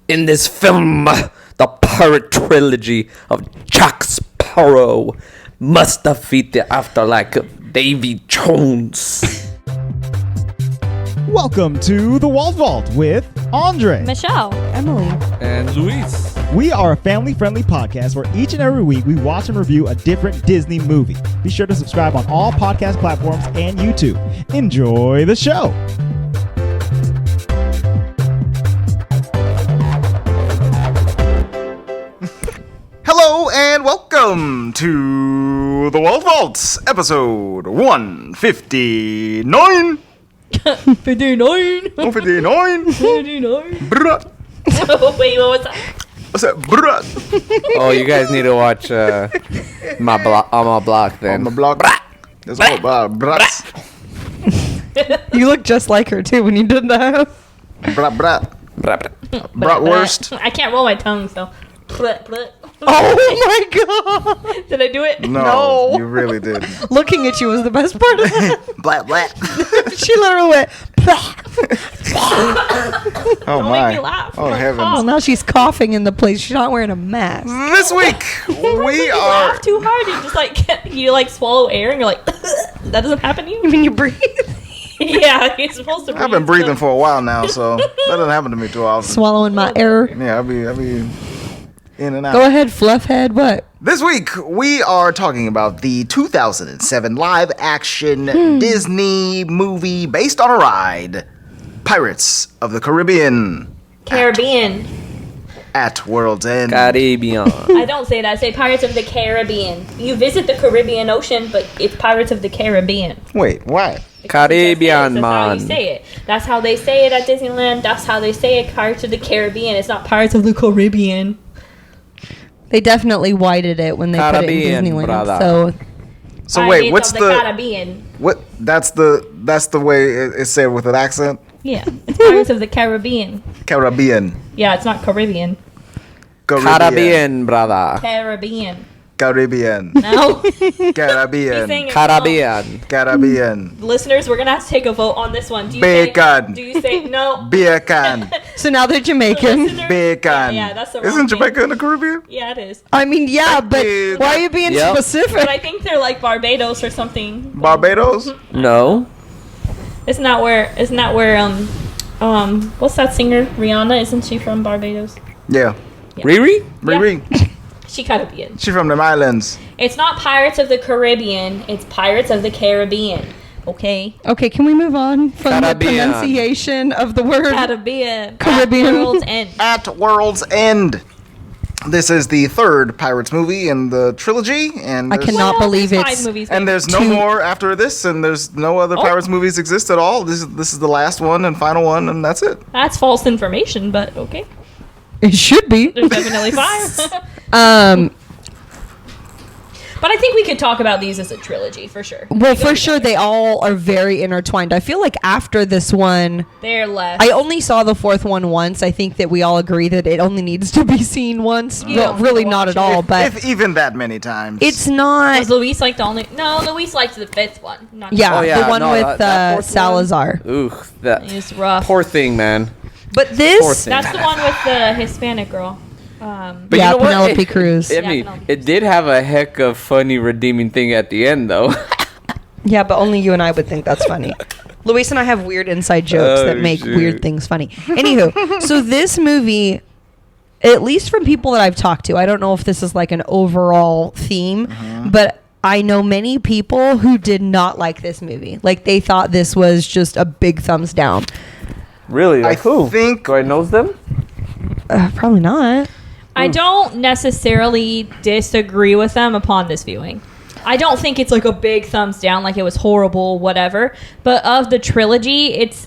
In this film, the pirate trilogy of Jack Sparrow must defeat the afterlife of Davy Jones. Welcome to the Walt Vault with Andre, Michelle, Emily, And Luis. We are a family-friendly podcast where each and every week we watch and review a different Disney movie. Be sure to subscribe on all podcast platforms and YouTube. Enjoy the show. Hello and welcome to the Walt Vault, episode 159. 59. 159. 59. Bruh. Wait, what was that? What's that? Bruh. Oh, you guys need to watch my block then. On the block. There's all about brats. you look just like her too when you did that. Brat. Bratwurst. I can't roll my tongue, so. Oh my god! Did I do it? No, you really did. Looking at you was the best part of that. Blat. She literally went. Oh Don't my. make me laugh. Oh heavens. Well, now she's coughing in the place. She's not wearing a mask. This week we You are. laugh too hard. You just like swallow air and you're like, that doesn't happen to You you? mean you breathe? Yeah, you're supposed to breathe. I've been breathing for a while now, so that doesn't happen to me too often. Swallowing my air. Yeah, I'll be in and out. Go ahead, Fluffhead. What? This week, we are talking about the 2007 live-action Disney movie based on a ride, Pirates of the Caribbean Caribbean. at World's End. Caribbean. I don't say that. I say Pirates of the Caribbean. You visit the Caribbean Ocean, but it's Pirates of the Caribbean. Wait, what? Caribbean, That's how you man. say it. That's how they say it at Disneyland. That's how they say it, Pirates of the Caribbean. It's not Pirates of the Caribbean. They definitely whited it when they put it Caribbean, in Disneyland. brother. So wait, Pirates what's of the Caribbean? what? That's the way it's said with an accent. Yeah, it's Pirates of the Caribbean. Caribbean. Yeah, it's not Caribbean. Caribbean, brother. Caribbean. Caribbean. No. He's saying Caribbean. it Caribbean. Caribbean. wrong. Listeners, we're gonna have to take a vote on this one. Do you Bacon. Say, do you say no? Bacon. So now they're Jamaican. Listeners- Bacon. Yeah, that's the wrong Isn't thing. Jamaica in the Caribbean? Yeah, it is. I mean, yeah, but Dude. why are you being Yep. specific? But I think they're like Barbados or something. Barbados? No. Isn't that where what's that singer? Rihanna, isn't she from Barbados? Yeah. Riri? Riri. She Caribbean. She from them islands. It's not Pirates of the Caribbean, it's Pirates of the Caribbean. Okay? Okay, can we move on from the Caribbean. pronunciation of the word? Caribbean. Caribbean. At World's End. At World's End. This is the third Pirates movie in the trilogy, and I there's- cannot believe there's it's... five movies. and there's no more after this, and there's no other Pirates movies exist at all. This is the last one and final one, and that's it. That's false information, but okay. It should be. There's definitely five. But I think we could talk about these as a trilogy for sure. Well, They go for sure, together. they all are very intertwined. I feel like after this one, They're less. I only saw the fourth one once. I think that we all agree that it only needs to be seen once. You Well, don't really watch not it. at all, but If even that many times. it's not... Was Luis like the only? No, Luis liked the fifth one. Not Yeah, Oh, yeah, the one no, with that fourth one? Salazar. Ooh, that It's rough. poor thing, man. But Poor this... thing. That's the one with the Hispanic girl. But Yeah, you know what? Penelope Cruz. I Yeah, mean, Penelope it did have a heck of funny redeeming thing at the end, though. Yeah, but only you and I would think that's funny. Luis and I have weird inside jokes Oh, that make shoot. weird things funny. Anywho, so this movie, at least from people that I've talked to, I don't know if this is like an overall theme, but I know many people who did not like this movie. Like they thought this was just a big thumbs down. Really? I Like who? think- Do I know them? Probably not. I don't necessarily disagree with them upon this viewing. I don't think it's like a big thumbs down, like it was horrible, whatever. But of the trilogy, it's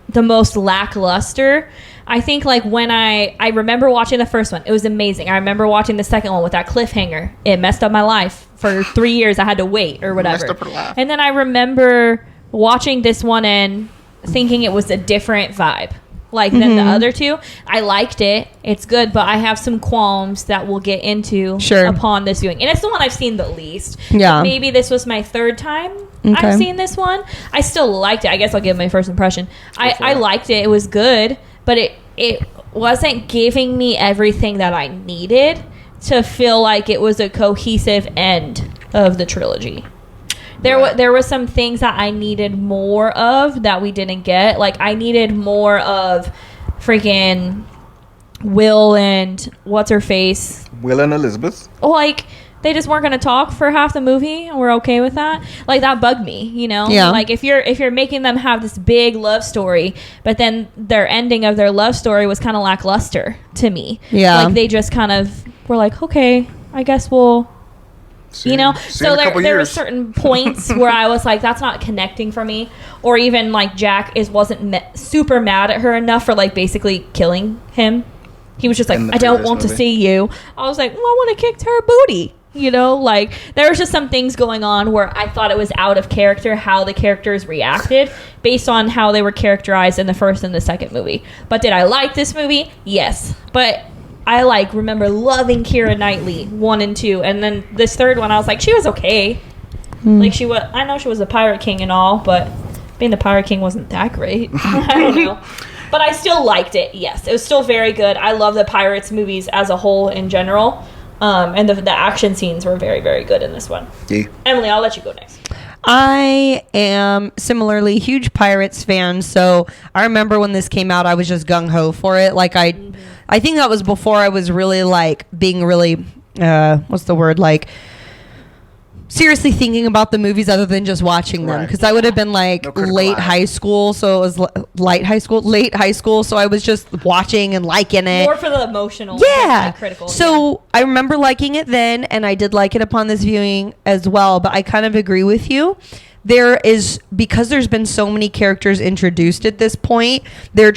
the most lackluster. I think like when I remember watching the first one, it was amazing. I remember watching the second one with that cliffhanger. It messed up my life. For 3 years I had to wait or whatever. Messed up her life. And then I remember watching this one and thinking it was a different vibe. Like than the other two. I liked it. It's good, but I have some qualms that we'll get into Sure. upon this viewing. And it's the one I've seen the least. Yeah. Maybe this was my third time Okay. I've seen this one. I still liked it. I guess I'll give my first impression. I liked it. It was good, but it wasn't giving me everything that I needed to feel like it was a cohesive end of the trilogy. There were some things that I needed more of that we didn't get. Like, I needed more of freaking Will and what's-her-face. Will and Elizabeth. Like, they just weren't going to talk for half the movie, and we're okay with that. Like, that bugged me, you know? Yeah. Like, if you're making them have this big love story, but then their ending of their love story was kind of lackluster to me. Yeah. Like, they just kind of were like, okay, I guess we'll... See you know, in a so couple there were years. certain points where I was like, that's not connecting for me. Or even like Jack wasn't super mad at her enough for like basically killing him. He was just like, In the I don't previous want to movie. see you. I was like, well, I want to kick her booty. You know, like there was just some things going on where I thought it was out of character how the characters reacted based on how they were characterized in the first and the second movie. But did I like this movie? Yes. But I remember loving Keira Knightley 1 and 2, and then this third one I was like, she was okay. Like I know she was a pirate king and all, but being the pirate king wasn't that great. I don't know. But I still liked it. Yes, it was still very good. I love the Pirates movies as a whole in general. And the action scenes were very, very good in this one. Yeah. Emily, I'll let you go next. I am similarly huge Pirates fan, so I remember when this came out, I was just gung-ho for it. Like, I think that was before I was really, like, being really, what's the word, like, seriously thinking about the movies other than just watching them. Right. Because I would have been, like, No critical late eye. high school, so it was late high school, so I was just watching and liking it. More for the emotional, Yeah. like, critical. So I remember liking it then, and I did like it upon this viewing as well. But I kind of agree with you. There is, because there's been so many characters introduced at this point, they're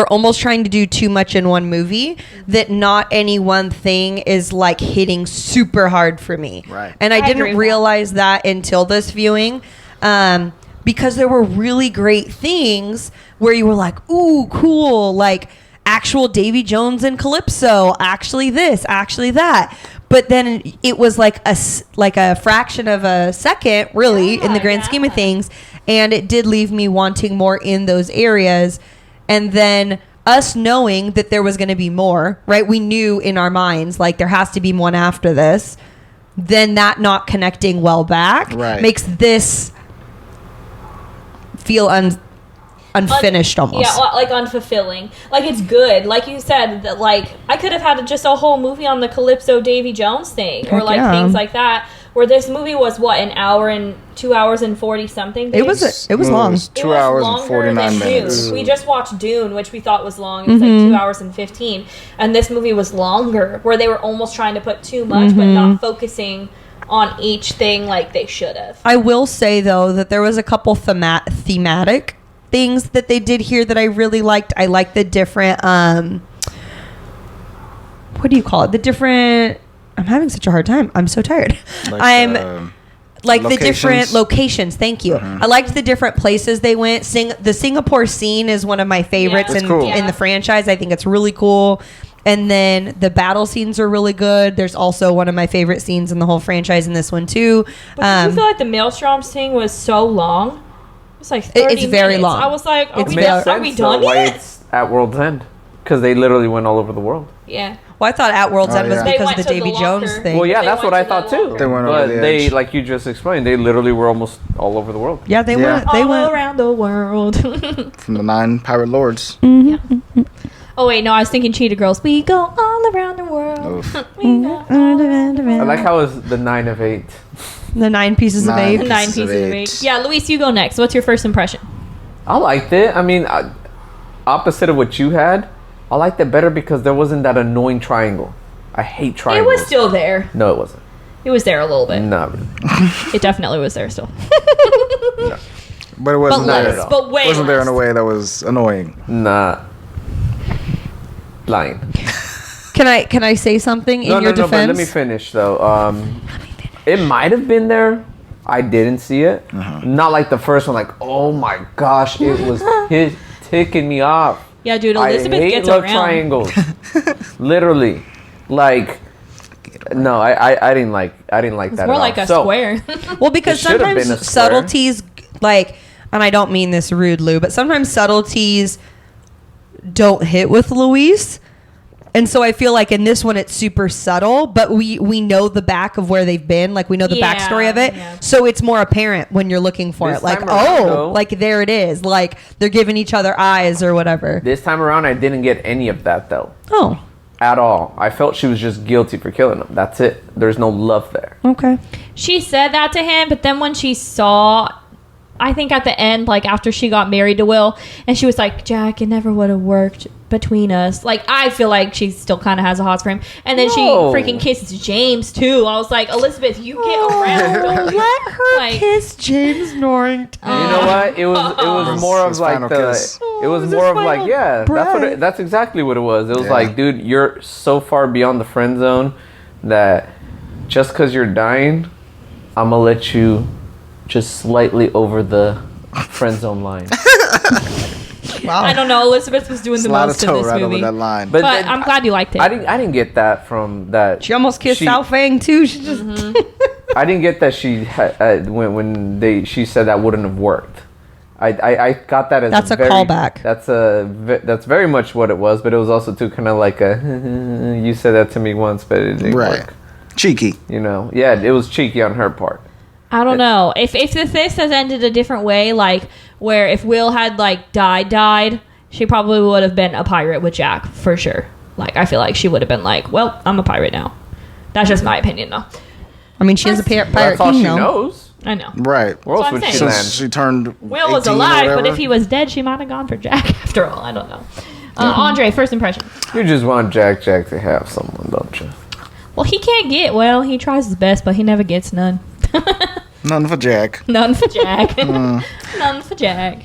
almost trying to do too much in one movie, that not any one thing is like hitting super hard for me. Right. And I agree didn't with that. realize that until this viewing. Because there were really great things where you were like, ooh, cool, like actual Davy Jones and Calypso, actually this, actually that. But then it was like a fraction of a second, really, in the grand scheme of things. And it did leave me wanting more in those areas. And then us knowing that there was going to be more, right? We knew in our minds, like, there has to be one after this. Then that not connecting well back makes this feel unfinished almost. Yeah, like unfulfilling. Like, it's good. Like you said, that like I could have had just a whole movie on the Calypso Davy Jones thing, or Heck like yeah. things like that. Where this movie was an hour and 2 hours and 40 something. It was long. It was It 2 was hours and longer 49 than minutes. Dune. We just watched Dune, which we thought was long. It was like 2 hours and 15, and this movie was longer, where they were almost trying to put too much, but not focusing on each thing like they should have. I will say, though, that there was a couple thematic things that they did here that I really liked. I liked the different, what do you call it? The different, I'm having such a hard time. I'm so tired. Like the different locations. Thank you. I liked the different places they went. The Singapore scene is one of my favorites Yeah. It's cool. in the franchise. I think it's really cool. And then the battle scenes are really good. There's also one of my favorite scenes in the whole franchise in this one too. But did you feel like the Maelstrom scene was so long? It's like 30 It's very minutes. long. I was like, are It's we very- done, are we done why yet? it's at World's End. Because they literally went all over the world. Yeah. Well, I thought At World's Oh, End was yeah. They because went of the to the Davy Jones locker. thing. Well, yeah, They that's went what I to thought the too. locker. They went over But the they, edge. like you just explained, they literally were almost all over the world. Yeah, they Yeah. went. They All went. around the world. From the 9 pirate lords. Yeah. Oh wait, no, I was thinking Cheetah Girls. We go all around the world. Oof. We go all around the I world. like how it was the 9 of 8. The 9 pieces of Nine. 8. 9 Pieces of pieces of eight. 8. Yeah, Luis, you go next. What's your first impression? I liked it. I mean, opposite of what you had, I liked it better because there wasn't that annoying triangle. I hate It triangles. was still there. No, it wasn't. It was there a little bit. Not really. It definitely was there still. But it wasn't But Not there. at less. all. But way Wasn't there in a less. way that was annoying. Nah. Lying. Can I say something in No, your no, defense? but let me finish though. It might have been there. I didn't see it. Not like the first one. Like, oh my gosh, it was ticking me off. Yeah, dude, Elizabeth I hate gets love around. triangles. Literally, like, no, I didn't like that. It's at more all. like a So, square. Well, because It should have been sometimes a square. subtleties, like, and I don't mean this rude, Lou, but sometimes subtleties don't hit with Luis. And so I feel like in this one it's super subtle, but we know the back of where they've been, like we know the backstory of it. Yeah. So it's more apparent when you're looking for it. Like, like there it is. Like they're giving each other eyes or whatever. This time around I didn't get any of that though. Oh. At all. I felt she was just guilty for killing him. That's it. There's no love there. Okay. She said that to him, but then when she saw, I think at the end, like after she got married to Will, and she was like, Jack, it never would have worked between us. Like, I feel like she still kind of has a hot for him. And then she freaking kisses James, too. I was like, Elizabeth, you get around. Don't let her kiss James Norrington. You know what? It was more of like that's exactly what it was. It was like, dude, you're so far beyond the friend zone that just because you're dying, I'm going to let you just slightly over the friend zone line. Wow. I don't know. Elizabeth was doing the most in this movie. Over that line. But I'm glad you liked it. I didn't get that from that. She almost kissed Sao Fang too. She just. I didn't get that she had, she said that wouldn't have worked. I got that as that's a callback. That's very much what it was, but it was also too kind of like a you said that to me once, but it didn't work. Cheeky. You know, yeah, it was cheeky on her part. I don't know. If this has ended a different way, like where if Will had like died, she probably would have been a pirate with Jack for sure. Like I feel like she would have been like, well, I'm a pirate now. That's just my opinion, though. I mean, she is a pirate that's all king, she knows. I know. Right. Where else would she land? She turned. Will was alive, but if he was dead, she might have gone for Jack. After all, I don't know. Andre, first impression. You just want Jack to have someone, don't you? Well, he can't get. Well, he tries his best, but he never gets none. None for Jack. None for Jack. None for Jack.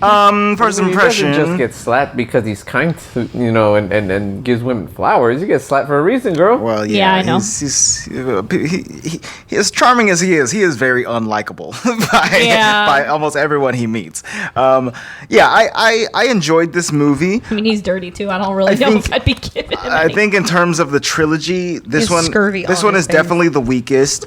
First impression. He doesn't just get slapped because he's kind to, and gives women flowers. He gets slapped for a reason, girl. Well, yeah, I know. He's as charming as he is very unlikable by almost everyone he meets. I enjoyed this movie. I mean, he's dirty too. I don't really know if I'd be giving him any. I think in terms of the trilogy, this one is definitely the weakest.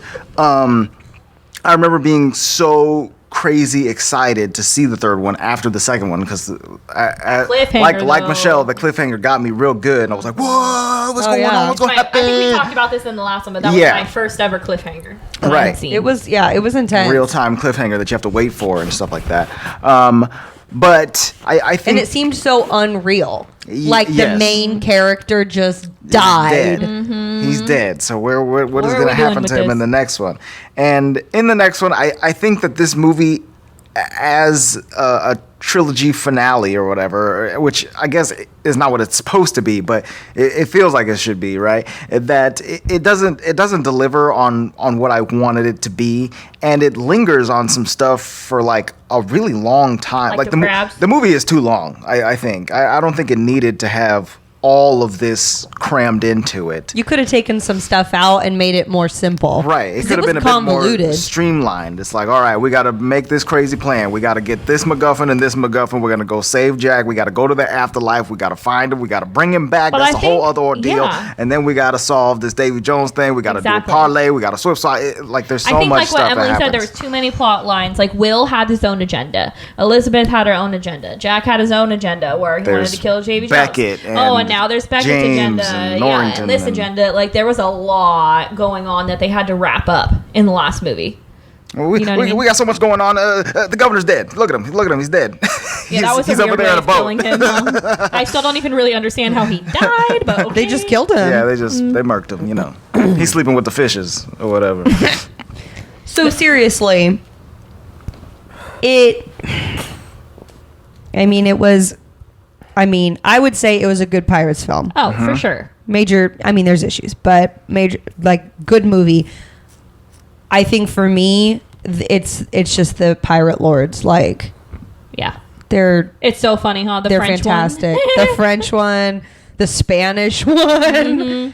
I remember being so crazy excited to see the third one after the second one because like Michelle, the cliffhanger got me real good, and I was like, "Whoa, what's going on? What's going to happen?" I think we talked about this in the last one, but that was my first ever cliffhanger. Right. It was intense. Real time cliffhanger that you have to wait for and stuff like that. But I think... And it seemed so unreal. Like the main character just died. He's dead. So what is going to happen to him in the next one? And in the next one, I think that this movie, as a trilogy finale or whatever, which I guess is not what it's supposed to be, but it feels like it should be, right? That it doesn't deliver on what I wanted it to be, and it lingers on some stuff for like a really long time. Like the movie is too long, I think. I don't think it needed to have all of this crammed into it. You could have taken some stuff out and made it more simple. Right. It could have been a bit more streamlined. It's like, all right, we got to make this crazy plan. We got to get this MacGuffin and this MacGuffin. We're going to go save Jack. We got to go to the afterlife. We got to find him. We got to bring him back. That's a whole other ordeal. Yeah. And then we got to solve this Davy Jones thing. We got to do a parlay. We got to switch. So there's so much stuff that happens. I think like what Emily said, there was too many plot lines. Like Will had his own agenda. Elizabeth had her own agenda. Jack had his own agenda where he wanted to kill Davy Jones. And now there's Beckett's agenda, and this agenda. Like there was a lot going on that they had to wrap up in the last movie. Well, we got so much going on. The governor's dead. Look at him. He's dead. Yeah, that was he's a weird way of killing him. I still don't even really understand how he died, but okay. They just killed him. Yeah, they murked him. He's sleeping with the fishes or whatever. So seriously, I would say it was a good Pirates film. Oh, for sure. There's issues, but good movie. I think for me, it's just the pirate lords. It's so funny, huh? They're French fantastic. The French one, the Spanish one, the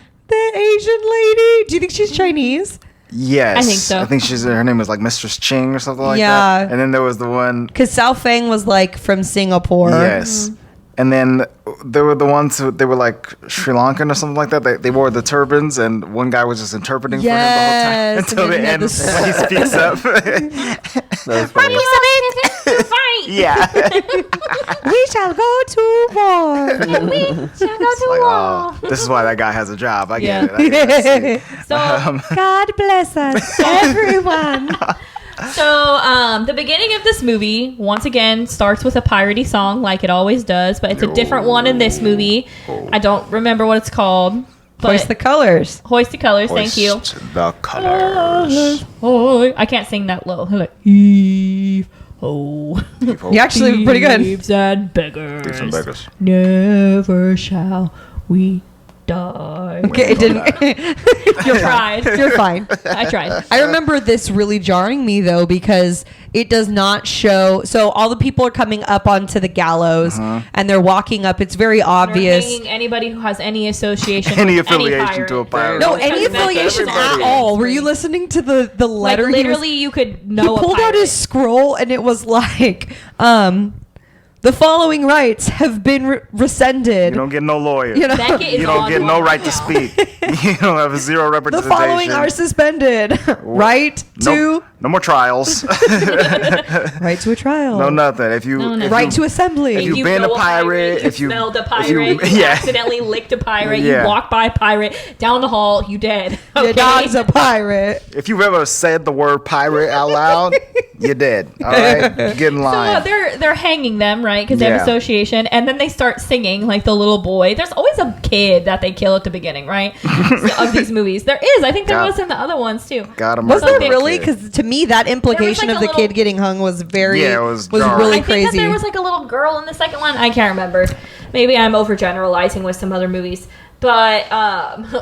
Asian lady. Do you think she's Chinese? Yes. I think so. I think her name was like Mistress Ching or something like that. And then there was the one... Because Sao Fang was from Singapore. Yes. And then there were the ones they were like Sri Lankan or something like that. They wore the turbans, and one guy was just interpreting for him the whole time until the end when he speaks up. to fight. Yeah. We shall go to war. We shall go to Like, war. this is why that guy has a job. I get Yeah. it. I see. So, God bless us, everyone. so the beginning of this movie, once again, starts with a piratey song like it always does, but it's a different one in this movie. I don't remember what it's called. But Hoist the colors. Hoist the colors, thank you. Hoist the colors. I can't sing that low. Like, heave, ho. You actually pretty good. Thieves and beggars. Thieves and beggars. Never shall we die. Okay, it didn't. You tried. You're fine. I tried. I remember this really jarring me though because it does not show. So all the people are coming up onto the gallows and they're walking up. It's very They're obvious. hanging anybody who has any association, Any with affiliation pirate. to a pirate. No, Because any that's affiliation at everybody. all. Were you listening to the Like letter? literally, you could He know. a pulled out pirate. his scroll and it was like, the following rights have been rescinded. You don't get no lawyer. You know, Beckett is You don't on get one no right right to now. speak. You don't have zero the representation. following are suspended. Right to No more trials. right to a trial. No nothing. If you No. if Right you- to assembly. if you You been know a pirate, you if you smelled a if pirate, you- you yeah. accidentally licked a pirate, Yeah. you walk by a pirate, down the hall, you dead. Your Okay? dog's a pirate. If you've ever said the word pirate out loud, you're dead. All right, get in So line. they're hanging them, right? Because they have Yeah. association, and then they start singing like the little boy. There's always a kid that they kill at the beginning, right? Of these movies, there is. I think there God. was in the other ones too. Got him. Was there Something. really? Because to me, that implication like, of a the little- kid getting hung was very Yeah, it was was jarring. really I think that crazy. there was like a little girl in the second one. I can't remember. Maybe I'm overgeneralizing with some other movies, but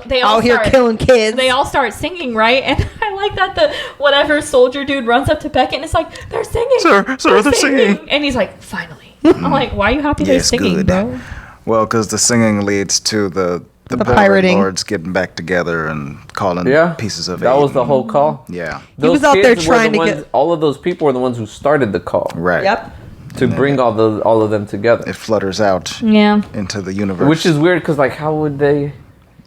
they all out here start, killing kids. They all start singing, right? And I like that the whatever soldier dude runs up to Beckett and it's like, they're singing. Sir, they're singing. And he's like, finally. I'm like, why are you happy they're Yes, singing, good. bro? Well, because the singing leads to the pirate pirating. lords getting back together and calling Yeah, pieces of that aid. was the whole call. Yeah. He was out there kids were trying the to ones- get- all of those people were the ones who started the call. Right. Yep. To bring all of them together. It flutters out Yeah. into the universe. Which is weird because like how would they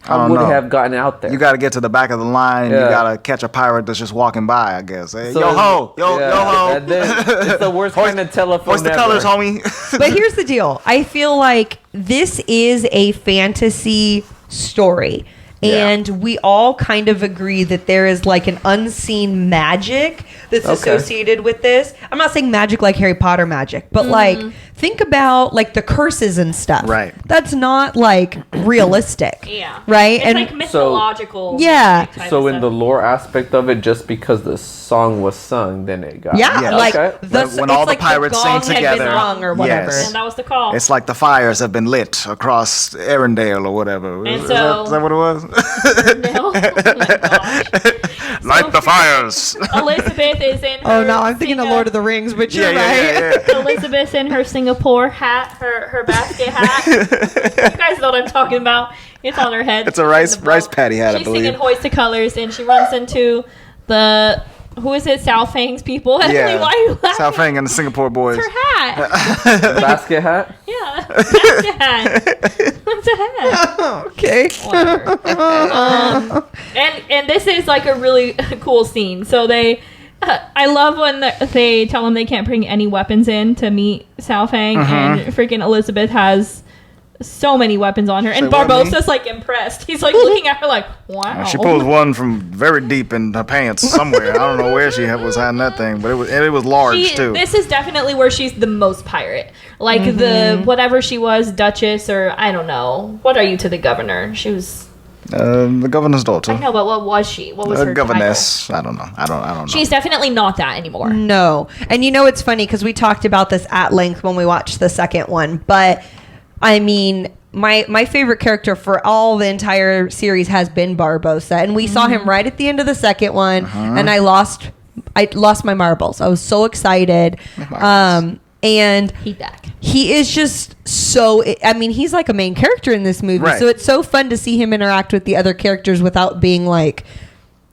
don't would know. they have gotten out there? You got to get to the back of the line. And You Yeah. got to catch a pirate that's just walking by, I guess. Hey, So yo ho, yeah, yo ho. and then it's the worst kind of telephone Hoist the ever. colors, homie. But here's the deal. I feel like this is a fantasy story. Yeah. And we all kind of agree that there is like an unseen magic that's Okay. associated with this. I'm not saying magic like Harry Potter magic, but like think about like the curses and stuff. Right. That's not like realistic. Yeah. Right? It's and like mythological. Yeah. type So of in the stuff. lore aspect of it, just because the song was sung, then it got yeah, Yeah. like Okay. When it's all the like pirates sing gong had been together. rung or whatever. Yes. And that was the call. It's like the fires have been lit across Arendelle or whatever. And Is so- is that what it was? No? Oh my gosh. Light the fires. Elizabeth is in her Oh no, I'm thinking of Lord of the Rings, but you're right. Elizabeth's in her Singapore hat, her basket hat. You guys know what I'm talking about. It's on her head. It's a rice In the boat. patty hat, I She's believe. singing Hoist the Colors, and she runs into the, who is it, Southang's people. Emily, why are you laughing? Southang and the Singapore boys. It's her hat. basket hat. Yeah, basket hat. It's a hat. Okay. Whatever. And this is like a really cool scene. So they, I love when they tell them they can't bring any weapons in to meet Southang, and freaking Elizabeth has so many weapons on her, and Say what, me? Barbossa's like impressed. He's like looking at her like, wow. She pulls one from very deep in her pants somewhere. I don't know where she was hiding that thing, but it was large too. This is definitely where she's the most pirate. Like the whatever she was, Duchess, or I don't know. What are you to the governor? She was. The governor's daughter. I know, but what was she? What was her governess. I don't know. I don't know. She's definitely not that anymore. No. And you know, it's funny because we talked about this at length when we watched the second one. But I mean, my favorite character for all the entire series has been Barbossa. And we saw him right at the end of the second one. And I lost my marbles. I was so excited. And He back. he is just so, I mean, he's like a main character in this movie. Right. So it's so fun to see him interact with the other characters without being like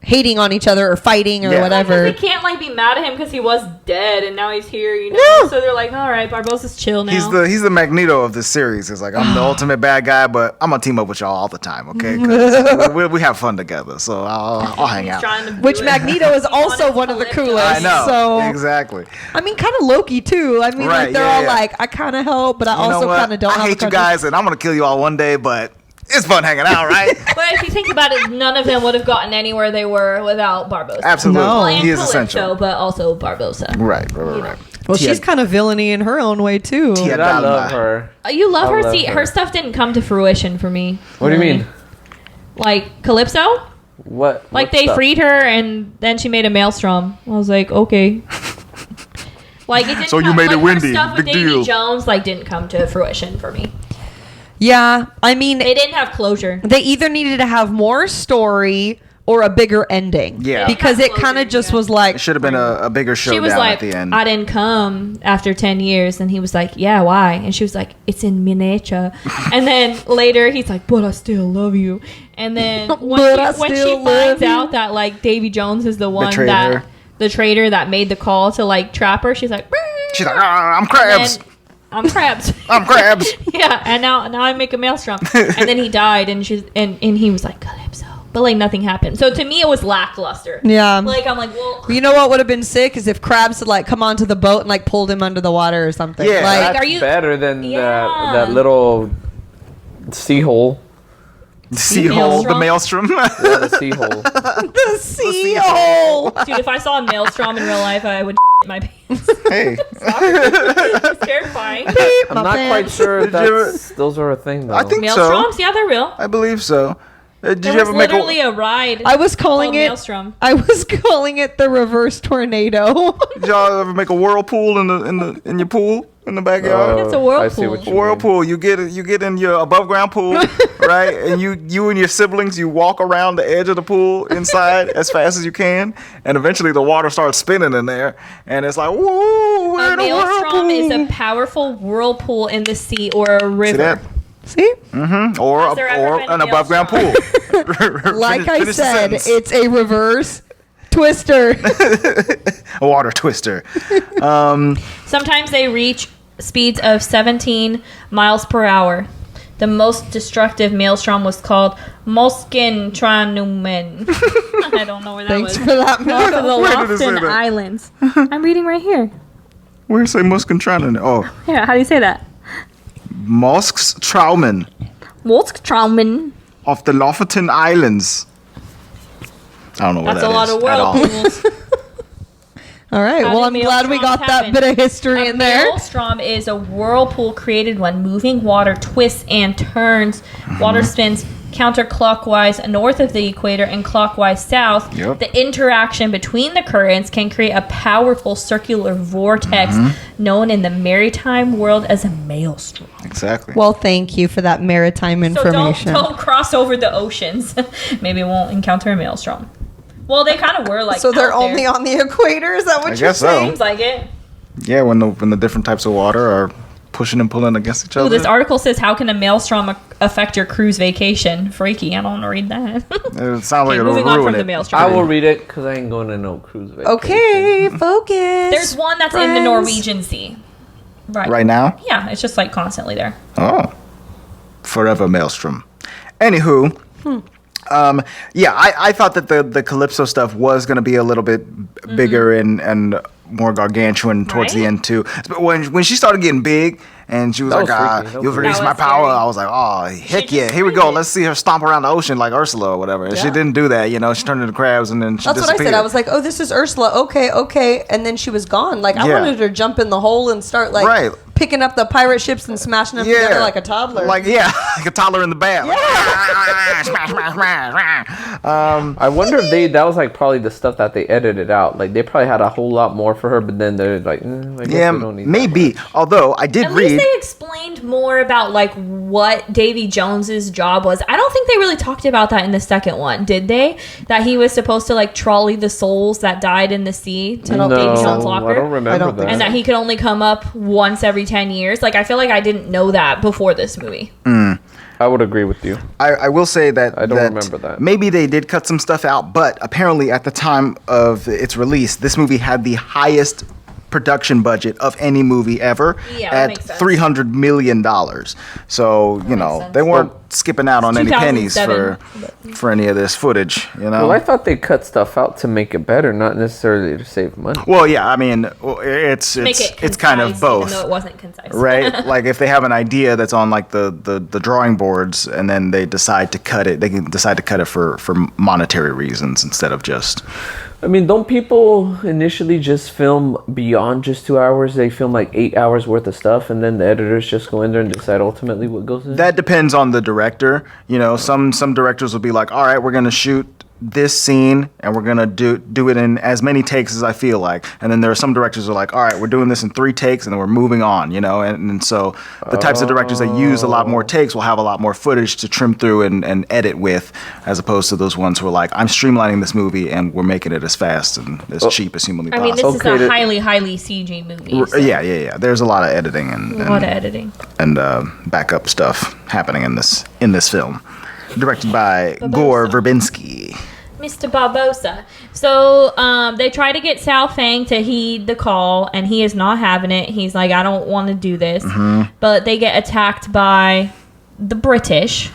hating on each other or fighting or whatever. They can't like be mad at him because he was dead and now he's here, you know. So they're like, all right, Barbossa's chill now. He's the Magneto of this series. It's like, I'm the ultimate bad guy, but I'm gonna team up with y'all all the time, okay? 'Cause we have fun together, so I'll hang out. Which Magneto is also one of the coolest. I know. So exactly. I mean, kind of Loki too. I mean, like they're all like, I kind of help, but I also kind of don't. I hate you guys, and I'm gonna kill you all one day, but it's fun hanging out, right? But if you think about it, none of them would have gotten anywhere they were without Barbossa. Absolutely. No. He is essential. But also Barbossa. Right. Well, she's kind of villainy in her own way too. I love her. You love her. love See, her stuff didn't come to fruition for me. What do you mean? Like Calypso? What? Like they freed her and then she made a maelstrom. I was like, okay. Like it didn't. So you made it windy. Her stuff with Big Davy deal. Jones like didn't come to fruition for me. Yeah, I mean, They didn't have closure. they either needed to have more story or a bigger ending. Yeah. Because it kind of just was like, It should have been a bigger She showdown was like, at the end. I didn't come after 10 years. And he was like, yeah, why? And she was like, it's in miniature. And then later he's like, but I still love you. And then when she finds out that like Davy Jones is the one the traitor that made the call to like trap her, she's like, She's like, I'm crabs. I'm crabs. I'm crabs. Yeah, and now I make a maelstrom. And then he died, and he was like Calypso, but like nothing happened. So to me, it was lackluster. Yeah. Like I'm like, well, you know what would have been sick is if Krabs had like come onto the boat and like pulled him under the water or something. Yeah. Like, are you better than that little sea hole? The sea hole, the maelstrom. Yeah, the sea hole. the sea hole. dude, if I saw a maelstrom in real life, I would my pants. Hey. It's terrifying. I'm not quite sure if those are a thing though. I think Maelstroms, so. yeah, they're real. I believe so. Did There you was ever make literally a ride. I was calling called it Maelstrom. I was calling it the reverse tornado. Did y'all ever make a whirlpool in your pool in the backyard? It's a I see whirlpool. what you mean. Whirlpool. You get in your above ground pool, right? And you and your siblings, you walk around the edge of the pool inside as fast as you can, and eventually the water starts spinning in there, and it's like, woo, we're A in a maelstrom is whirlpool. a powerful whirlpool in the sea or a river. See that? See? Or Has there ever been an a above ground pool. Like I Finish the said, sentence. it's a reverse twister. A water twister. Sometimes they reach speeds of 17 miles per hour. The most destructive maelstrom was called Moskentranumen. I don't know where that Thanks was. for that, North of the Where did it say Lofton that? Islands. I'm reading right here. Where say Muskentranen? Oh, Yeah, how do you say that? Mosques Traumen Moskentranumen. of the Lofoten Islands. I don't know what That's that a lot is of at all. whirlpools. All right. How Well, do I'm glad we got maelstroms that happen? bit of history A in there. maelstrom is a whirlpool created when moving water twists and turns. Mm-hmm. Water spins counterclockwise north of the equator and clockwise south. Yep. The interaction between the currents can create a powerful circular vortex Mm-hmm. known in the maritime world as a maelstrom. Exactly. Well, thank you for that maritime So information. don't cross over the oceans. Maybe we won't encounter a maelstrom. Well, they kind of were like. So they're out there. only on the equator? Is that what I you're guess so. saying? Seems like it. Yeah, when the different types of water are pushing and pulling against each Ooh, other. this article says, how can a maelstrom affect your cruise vacation? Freaky. I don't want to read that. It sounds like Okay, it'll moving on ruin from the it. maelstrom. I will read it because I ain't going to no cruise vacation. Okay, focus. There's one that's in the friends. Norwegian Sea. Right now? Yeah, it's just like constantly there. Oh. Forever Maelstrom. Anywho, yeah, I thought that the Calypso stuff was going to be a little bit bigger and more gargantuan towards the Right? end too. But when she started getting big and she was That like, was freaky. That "You've was released freaky. my That was power," scary. I was like, "Oh, heck just yeah, here we go. screamed. Let's see her stomp around the ocean like Ursula or whatever." And she Yeah. didn't do that, you know. She turned into crabs and then she That's what disappeared. I said. I was like, oh, this is Ursula. Okay. And then she was gone. Like, I Yeah. wanted her to jump in the hole and start, like, Right. picking up the pirate ships and smashing them together like a toddler. Like, yeah, like a toddler in the bath. Like, smash, smash, smash. I wonder if that was like probably the stuff that they edited out. Like they probably had a whole lot more for her, but then they're like, I guess Yeah, we don't need that maybe. Although I did At read. least they explained more about like what Davy Jones's job was. I don't think they really talked about that in the second one, did they? That he was supposed to like trolley the souls that died in the sea to No, Davy Jones' locker. I don't remember I don't think that. And that he could only come up once every 10 years. Like, I feel like I didn't know that before this movie. I would agree with you. I will say that I don't remember that. Maybe they did cut some stuff out, but apparently at the time of its release, this movie had the highest production budget of any movie ever at $300 million. So, you know, they weren't skipping out on any pennies for any of this footage, you know? Well, I thought they cut stuff out to make it better, not necessarily to save money. Well, yeah, I mean, it's kind of both. Even though it wasn't concise. Right? Like if they have an idea that's on like the drawing boards and then they decide to cut it, they can decide to cut it for monetary reasons instead of just... I mean, don't people initially just film beyond just 2 hours? They film like 8 hours worth of stuff, and then the editors just go in there and decide ultimately what goes in? That depends on the director. You know, some directors will be like, all right, we're going to shoot this scene and we're going to do it in as many takes as I feel like. And then there are some directors who are like, all right, we're doing this in 3 takes and then we're moving on, you know? And so the types of directors that use a lot more takes will have a lot more footage to trim through and edit with, as opposed to those ones who are like, I'm streamlining this movie and we're making it as fast and as cheap as humanly possible. I mean, this is a highly CG movie. So. Yeah. There's a lot of editing and backup stuff happening in this film. Directed by Gore Verbinski. Mr. Barbossa. So they try to get Sao Fang to heed the call, and he is not having it. He's like, I don't want to do this. Mm-hmm. But they get attacked by the British.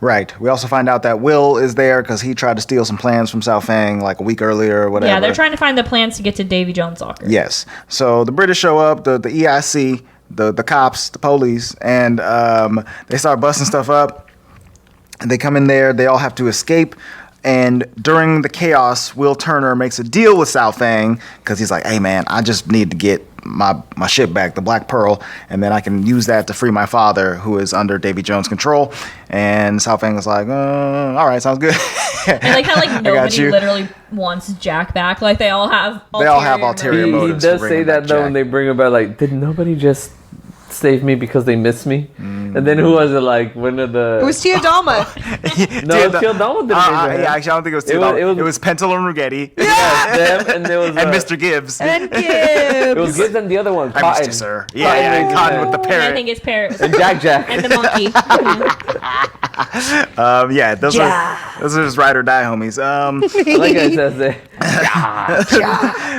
Right. We also find out that Will is there because he tried to steal some plans from Sao Fang like a week earlier or whatever. Yeah, they're trying to find the plans to get to Davy Jones' locker. Yes. So the British show up, the EIC, the cops, the police, and they start busting stuff up. And they come in there. They all have to escape. And during the chaos, Will Turner makes a deal with Sao Fang because he's like, hey, man, I just need to get my ship back, the Black Pearl, and then I can use that to free my father, who is under Davy Jones' control. And Sao Fang is like, all right, sounds good. And like how like nobody literally wants Jack back. Like they all have ulterior motives. He does say that though when they bring him back, like, did nobody just save me because they miss me? And then who was it? Like one of the... It was Teodama. No, Teodama didn't yeah, actually, I don't think it was Teodama. It was Pentel and Rugetti. Yeah, them, and there was... and Mr. Gibbs. And Gibbs. It was Gibbs and the other one, Cotton. I missed you, sir. Yeah, Cotton with the parrot. I think it's Parrot. And Jack. And the monkey. Yeah, those are just ride or die homies. Like I said,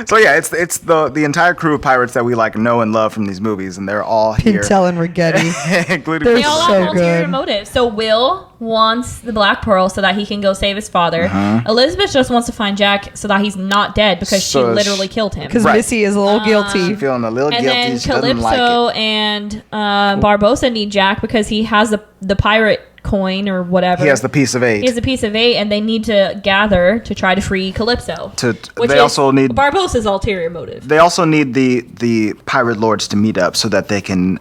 so yeah, it's the entire crew of pirates that we like know and love from these movies, and they're all here. Pintel and Rigetti. Including they all so have ulterior good. motives. So Will wants the Black Pearl so that he can go save his father. Elizabeth just wants to find Jack so that he's not dead because she literally killed him. Because Missy is a little guilty. She's feeling a little guilty. And then she doesn't like Calypso it. and Barbossa need Jack because he has the pirate coin or whatever. He has the piece of 8. He has a piece of 8, and they need to gather to try to free Calypso. They also need Barbossa's ulterior motive. They also need the pirate lords to meet up so that they can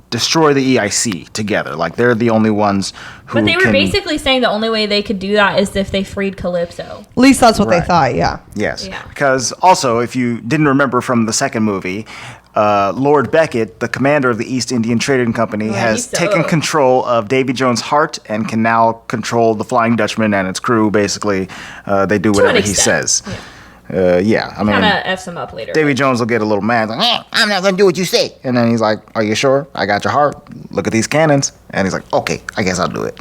destroy the EIC together. Like they're the only ones who. But they were basically saying the only way they could do that is if they freed Calypso. At least that's what they thought. Yeah. Yes. Yeah. Because also, if you didn't remember from the second movie, Lord Beckett, the commander of the East Indian Trading Company, has taken control of Davy Jones' heart and can now control the Flying Dutchman and its crew. Basically, they do whatever he says. Yeah, I mean, kind of f's him up later. Davy Jones will get a little mad, like, I'm not gonna do what you say. And then he's like, are you sure? I got your heart. Look at these cannons. And he's like, okay, I guess I'll do it.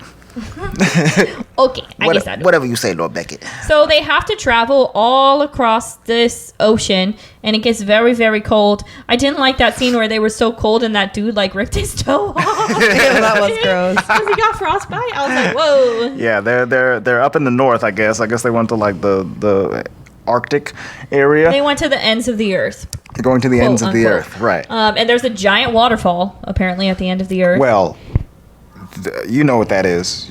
Okay, I guess I'll do it. Whatever you say, Lord Beckett. So they have to travel all across this ocean, and it gets very, very cold. I didn't like that scene where they were so cold and that dude like ripped his toe off. That was gross. Because he got frostbite. I was like, whoa. Yeah, they're up in the north, I guess. I guess they went to like the Arctic area. They went to the ends of the earth. They're going to the ends of the earth, right. And there's a giant waterfall, apparently, at the end of the earth. Well, you know what that is,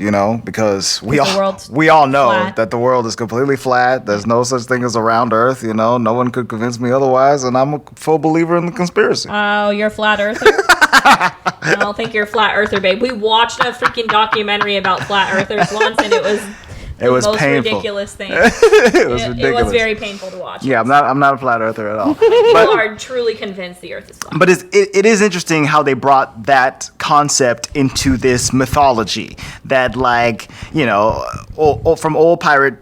because we all know flat. that the world is completely flat. There's no such thing as a round earth, No one could convince me otherwise, and I'm a full believer in the conspiracy. Oh, you're a flat earther? I don't think you're a flat earther, babe. We watched a freaking documentary about flat earthers once, and it was the most painful. ridiculous thing. It was ridiculous. It was very painful to watch. Yeah, I'm not a flat earther at all. People are truly convinced the earth is flat. But it is interesting how they brought that concept into this mythology that, like, from old pirate,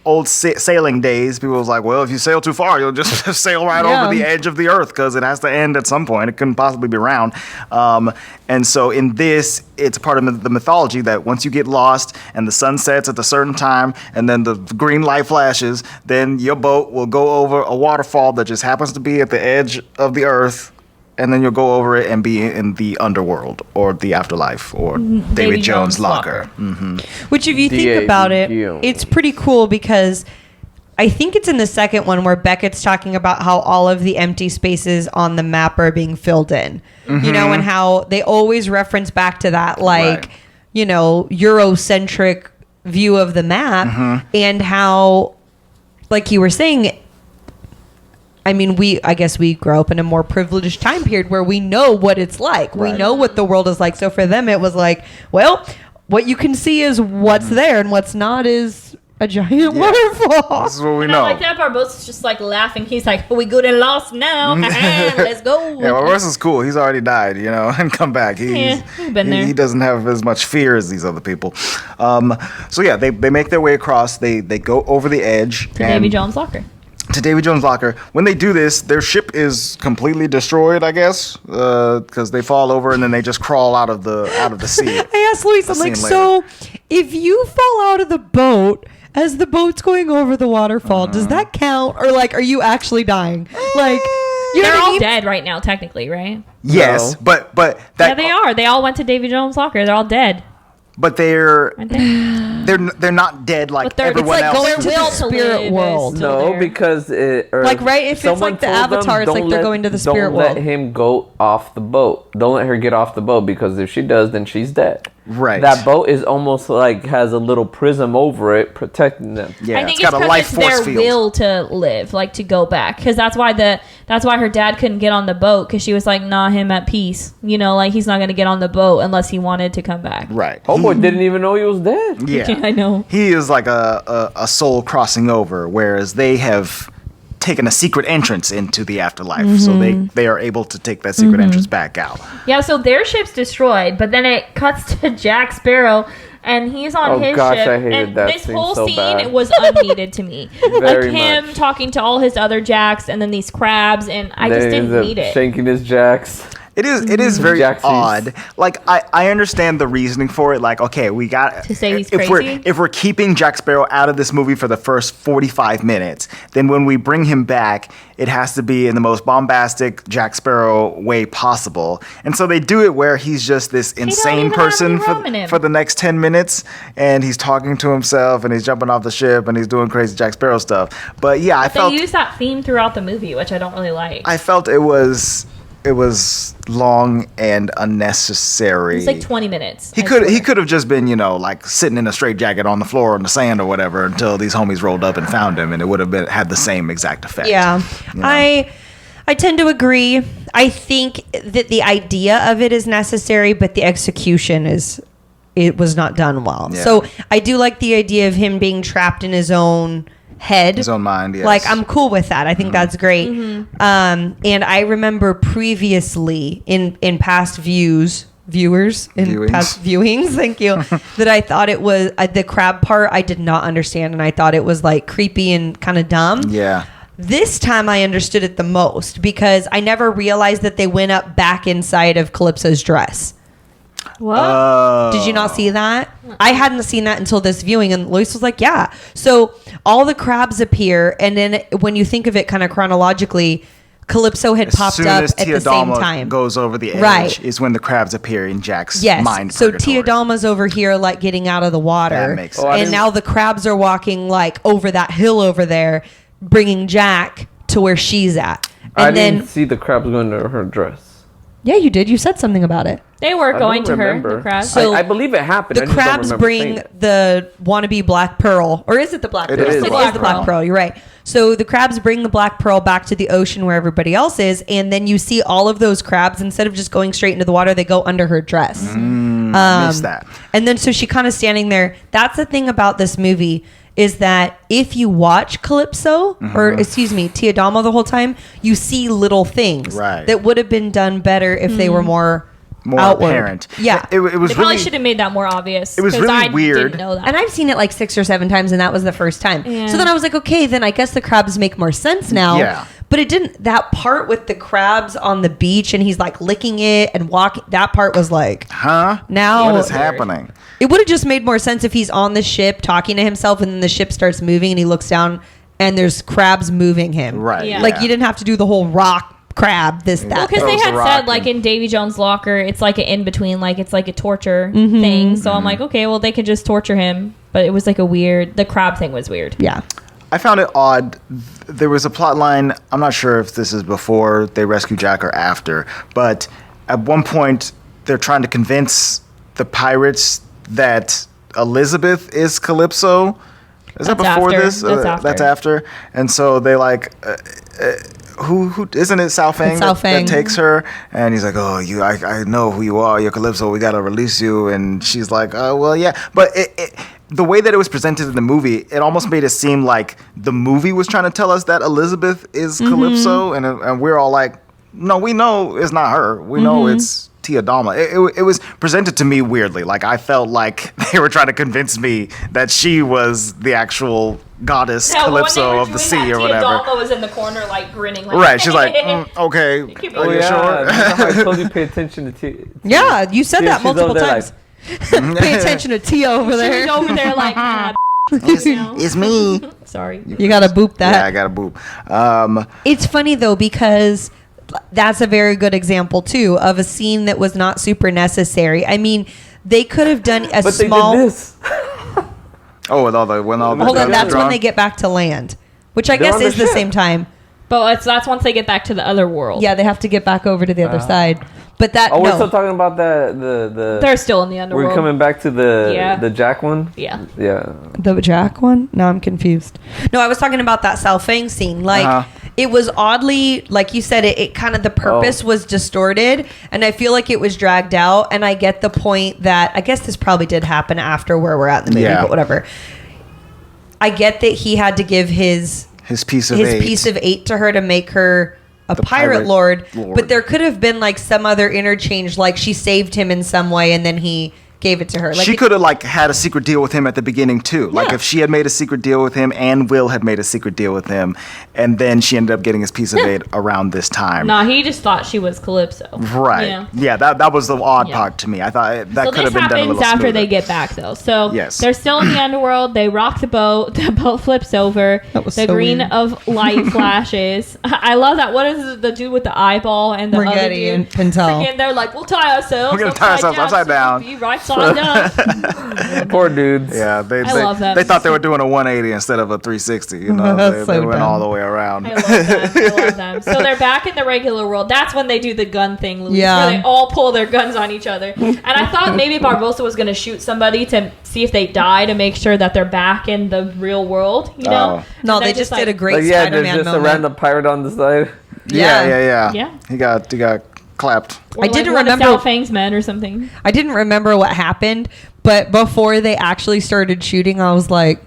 old sailing days, people was like, well, if you sail too far, you'll just sail right over the edge of the earth because it has to end at some point. It couldn't possibly be round. And so in this, it's part of the mythology that once you get lost and the sun sets at a certain time and then the green light flashes, then your boat will go over a waterfall that just happens to be at the edge of the earth, and then you'll go over it and be in the underworld or the afterlife or David Jones' locker. Mm-hmm. Which, if you think about it, it's pretty cool because I think it's in the second one where Beckett's talking about how all of the empty spaces on the map are being filled in. You know, and how they always reference back to that, like, you know, Eurocentric view of the map, and how, like you were saying, I mean, I guess we grow up in a more privileged time period where we know what it's like. We know what the world is like. So for them, it was like, well, what you can see is what's there, and what's not is a giant waterfall. This is what we know. I like that Barbossa's just like laughing. He's like, "We good and lost now. Let's go." Yeah, Barbossa's cool. He's already died, you know, and come back. He's been there. He doesn't have as much fear as these other people. So yeah, they make their way across. They go over the edge to Davy Jones' locker. To Davy Jones' locker. When they do this, their ship is completely destroyed, I guess, because they fall over and then they just crawl out of the sea. I asked Luis, I'm like, so if you fall out of the boat as the boat's going over the waterfall, does that count? Or like, are you actually dying? Like, they're all dead right now, technically, right? Yes, no. but that, yeah, they are. They all went to Davy Jones' locker. They're all dead. But they're not dead like everyone else. It's like going to the spirit world. No, because like if it's like the Avatar, it's like they're going to the spirit world. Don't let him go off the boat. Don't let her get off the boat, because if she does, then she's dead. Right. That boat is almost like has a little prism over it protecting them. Yeah, I think it's because it's their will to live, like to go back. Because that's why her dad couldn't get on the boat, because she was like, nah, him at peace. You know, like he's not going to get on the boat unless he wanted to come back. Right. Homeboy didn't even know he was dead. Yeah, I know. He is like a soul crossing over, whereas they have taken a secret entrance into the afterlife, so they are able to take that secret entrance back out. Yeah, so their ship's destroyed, but then it cuts to Jack Sparrow, and he's on his ship. I hated and that this scene whole so scene bad. was unneeded to me. Very like him much. talking to all his other Jacks, and then these crabs, and I just didn't need it. Shanking his jacks. It is very Jacksies. odd. Like I understand the reasoning for it. Like, okay, we got to say he's crazy. If we're keeping Jack Sparrow out of this movie for the first 45 minutes, then when we bring him back, it has to be in the most bombastic Jack Sparrow way possible. And so they do it where he's just this insane person for the next 10 minutes, and he's talking to himself, and he's jumping off the ship, and he's doing crazy Jack Sparrow stuff. But yeah, they use that theme throughout the movie, which I don't really like. I felt it was long and unnecessary. It's like 20 minutes. He could have just been, you know, like sitting in a straitjacket on the floor in the sand or whatever until these homies rolled up and found him, and it would have had the same exact effect. Yeah. You know? I tend to agree. I think that the idea of it is necessary, but the execution was not done well. Yeah. So I do like the idea of him being trapped in his own head, his own mind. Yes. Like, I'm cool with that. I think that's great. And I remember previously in past past viewings, thank you, that I thought it was the crab part I did not understand, and I thought it was like creepy and kind of dumb. Yeah. This time I understood it the most, because I never realized that they went up back inside of Calypso's dress. What? Did you not see that? I hadn't seen that until this viewing, and Luis was like, yeah. So all the crabs appear, and then when you think of it kind of chronologically, Calypso had popped up at the same time. Goes over the edge is when the crabs appear in Jack's mind. So purgatory. Teodalma's over here, like getting out of the water. That makes sense. And now the crabs are walking like over that hill over there, bringing Jack to where she's at. And I didn't see the crabs going to her dress. Yeah, you did. You said something about it. They were going to her, the crabs. So I believe it happened. The crabs bring the wannabe Black Pearl. Or is it the Black Pearl? It is the Black Pearl. You're right. So the crabs bring the Black Pearl back to the ocean where everybody else is. And then you see all of those crabs, instead of just going straight into the water, they go under her dress. Missed that. And then so she kind of standing there. That's the thing about this movie, is that if you watch Calypso, or excuse me, Teodalma the whole time, you see little things that would have been done better if they were more outward. Apparent. Yeah. It was they probably should have made that more obvious. It was really I weird. Didn't know that. And I've seen it like 6 or 7 times, and that was the first time. Yeah. So then I was like, okay, then I guess the crabs make more sense now. Yeah. But it didn't. That part with the crabs on the beach and he's like licking it and walking. That part was like, huh? Now what is happening? It would have just made more sense if he's on the ship talking to himself and then the ship starts moving and he looks down and there's crabs moving him. Right. Yeah. Like you didn't have to do the whole rock crab this that. Well, because they had said like in Davy Jones' locker, it's like an in between, like it's like a torture thing. So I'm like, okay, well they could just torture him, but it was like a weird. The crab thing was weird. Yeah. I found it odd. There was a plot line. I'm not sure if this is before they rescue Jack or after, but at one point they're trying to convince the pirates that Elizabeth is Calypso. Is that before after. this? That's after. And so they like. Who isn't it Sao Fang that takes her, and he's like, oh, I know who you are, you're Calypso, we gotta release you, and she's like, oh, well, yeah, but the way that it was presented in the movie, it almost made it seem like the movie was trying to tell us that Elizabeth is Calypso, and we're all like, no, we know it's not her, we know it's Tia Dalma. It was presented to me weirdly, like I felt like they were trying to convince me that she was the actual goddess Calypso of the sea or whatever. Tia Dalma was in the corner like grinning. Like, right, she's like, okay, are you sure? Remember how I told you pay attention to Tia? Yeah, you said that multiple times. Like, pay attention to Tia over there. She's over there like, it's me. Sorry. You gotta boop that. Yeah, I gotta boop. It's funny though because that's a very good example too of a scene that was not super necessary. I mean, they could have done a small. They did this. Oh, with all the Hold on, that's when they get back to land, which I guess is the same time. But that's once they get back to the other world. Yeah, they have to get back over to the other side. But that we're still talking about the They're still in the underworld. We're coming back to the Jack one. Yeah. The Jack one? No, I'm confused. No, I was talking about that Sao Fang scene. Like it was oddly, like you said, it kind of the purpose was distorted, and I feel like it was dragged out. And I get the point that I guess this probably did happen after where we're at in the movie, but whatever. I get that he had to give his piece of eight to her to make her a pirate lord, but there could have been like some other interchange, like she saved him in some way and then he gave it to her. Like she could have like had a secret deal with him at the beginning too. Like if she had made a secret deal with him and Will had made a secret deal with him, and then she ended up getting his piece of eight around this time. No, he just thought she was Calypso. Right. You know? Yeah, that was the odd part to me. I thought that could have been done a little smoother. So this happens after they get back though. So yes. They're still in the underworld. They rock the boat. The boat flips over. That was the so green weird. of light flashes. I love that. What is the dude with the eyeball and the other dude? and Pintel. Freaking, they're like, we'll tie ourselves. We're gonna tie ourselves upside down. So we'll be right side up. Poor dudes. Yeah, I love that. they thought they were doing a 180 instead of a 360. You know, they went all the way around. I love them. So they're back in the regular world. That's when they do the gun thing, Louise, Yeah. where they all pull their guns on each other. And I thought maybe Barbossa was going to shoot somebody to see if they die to make sure that they're back in the real world. You know? No, they just did a great there's Spider-Man just moment. a random pirate on the side. Yeah. He got clapped. Or I didn't one of remember Sao Fang's men or something. I didn't remember what happened, but before they actually started shooting, I was like,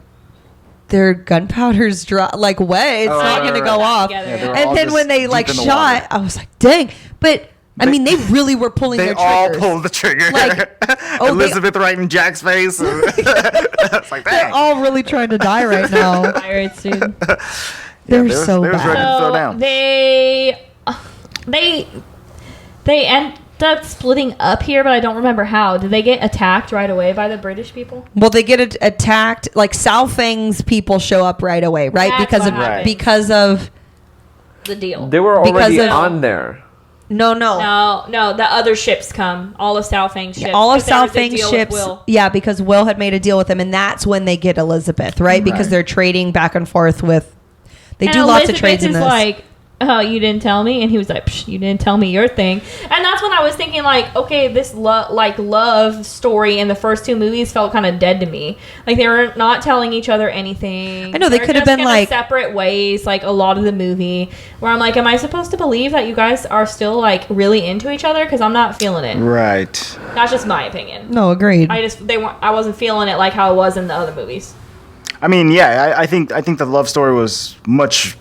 their gunpowder's dry, like wet. It's not going to go off. Together, And then when they like shot, I was like, dang. But I mean, they really were pulling their triggers. They all pulled the trigger. Like, Elizabeth right in Jack's face. It's like, they're dang. all really trying to die right now. Pirates, dude. They're so they was ready bad. to throw down. They end up splitting up here, but I don't remember how. Did they get attacked right away by the British people? Well, they get attacked. Like Sao Fang's people show up right away, right? That's Because what of happened. because of The deal. They were already Because of- on there. no. No, the other ships come. All of Sao Fang's ships. All of 'Cause there Sao was a Fang's deal with ships, Will. yeah, because Will had made a deal with them, and that's when they get Elizabeth, right? Because they're trading back and forth with. They And do lots of Elizabeth trades in is this. like, oh, you didn't tell me? And he was like, psh, you didn't tell me your thing. And that's when I was thinking, like, okay, this love story in the first two movies felt kind of dead to me. Like, they were not telling each other anything. I know, they were could have just been, kinda like- separate ways, like, a lot of the movie. Where I'm like, am I supposed to believe that you guys are still, like, really into each other? Because I'm not feeling it. Right. That's just my opinion. No, agreed. I wasn't feeling it like how it was in the other movies. I mean, yeah, I think the love story was much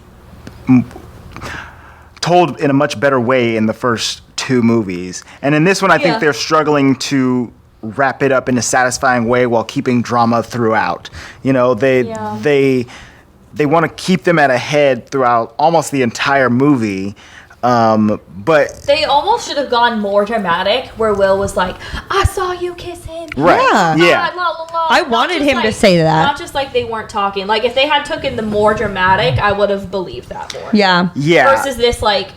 told in a much better way in the first two movies, and in this one, I think they're struggling to wrap it up in a satisfying way while keeping drama throughout. You know, they they want to keep them at a head throughout almost the entire movie. But they almost should have gone more dramatic, where Will was like, "I saw you kiss him." Right. Yeah. La, la, la. I wanted him to say that. Not just like they weren't talking. Like if they had taken the more dramatic, I would have believed that more. Yeah. Versus this like,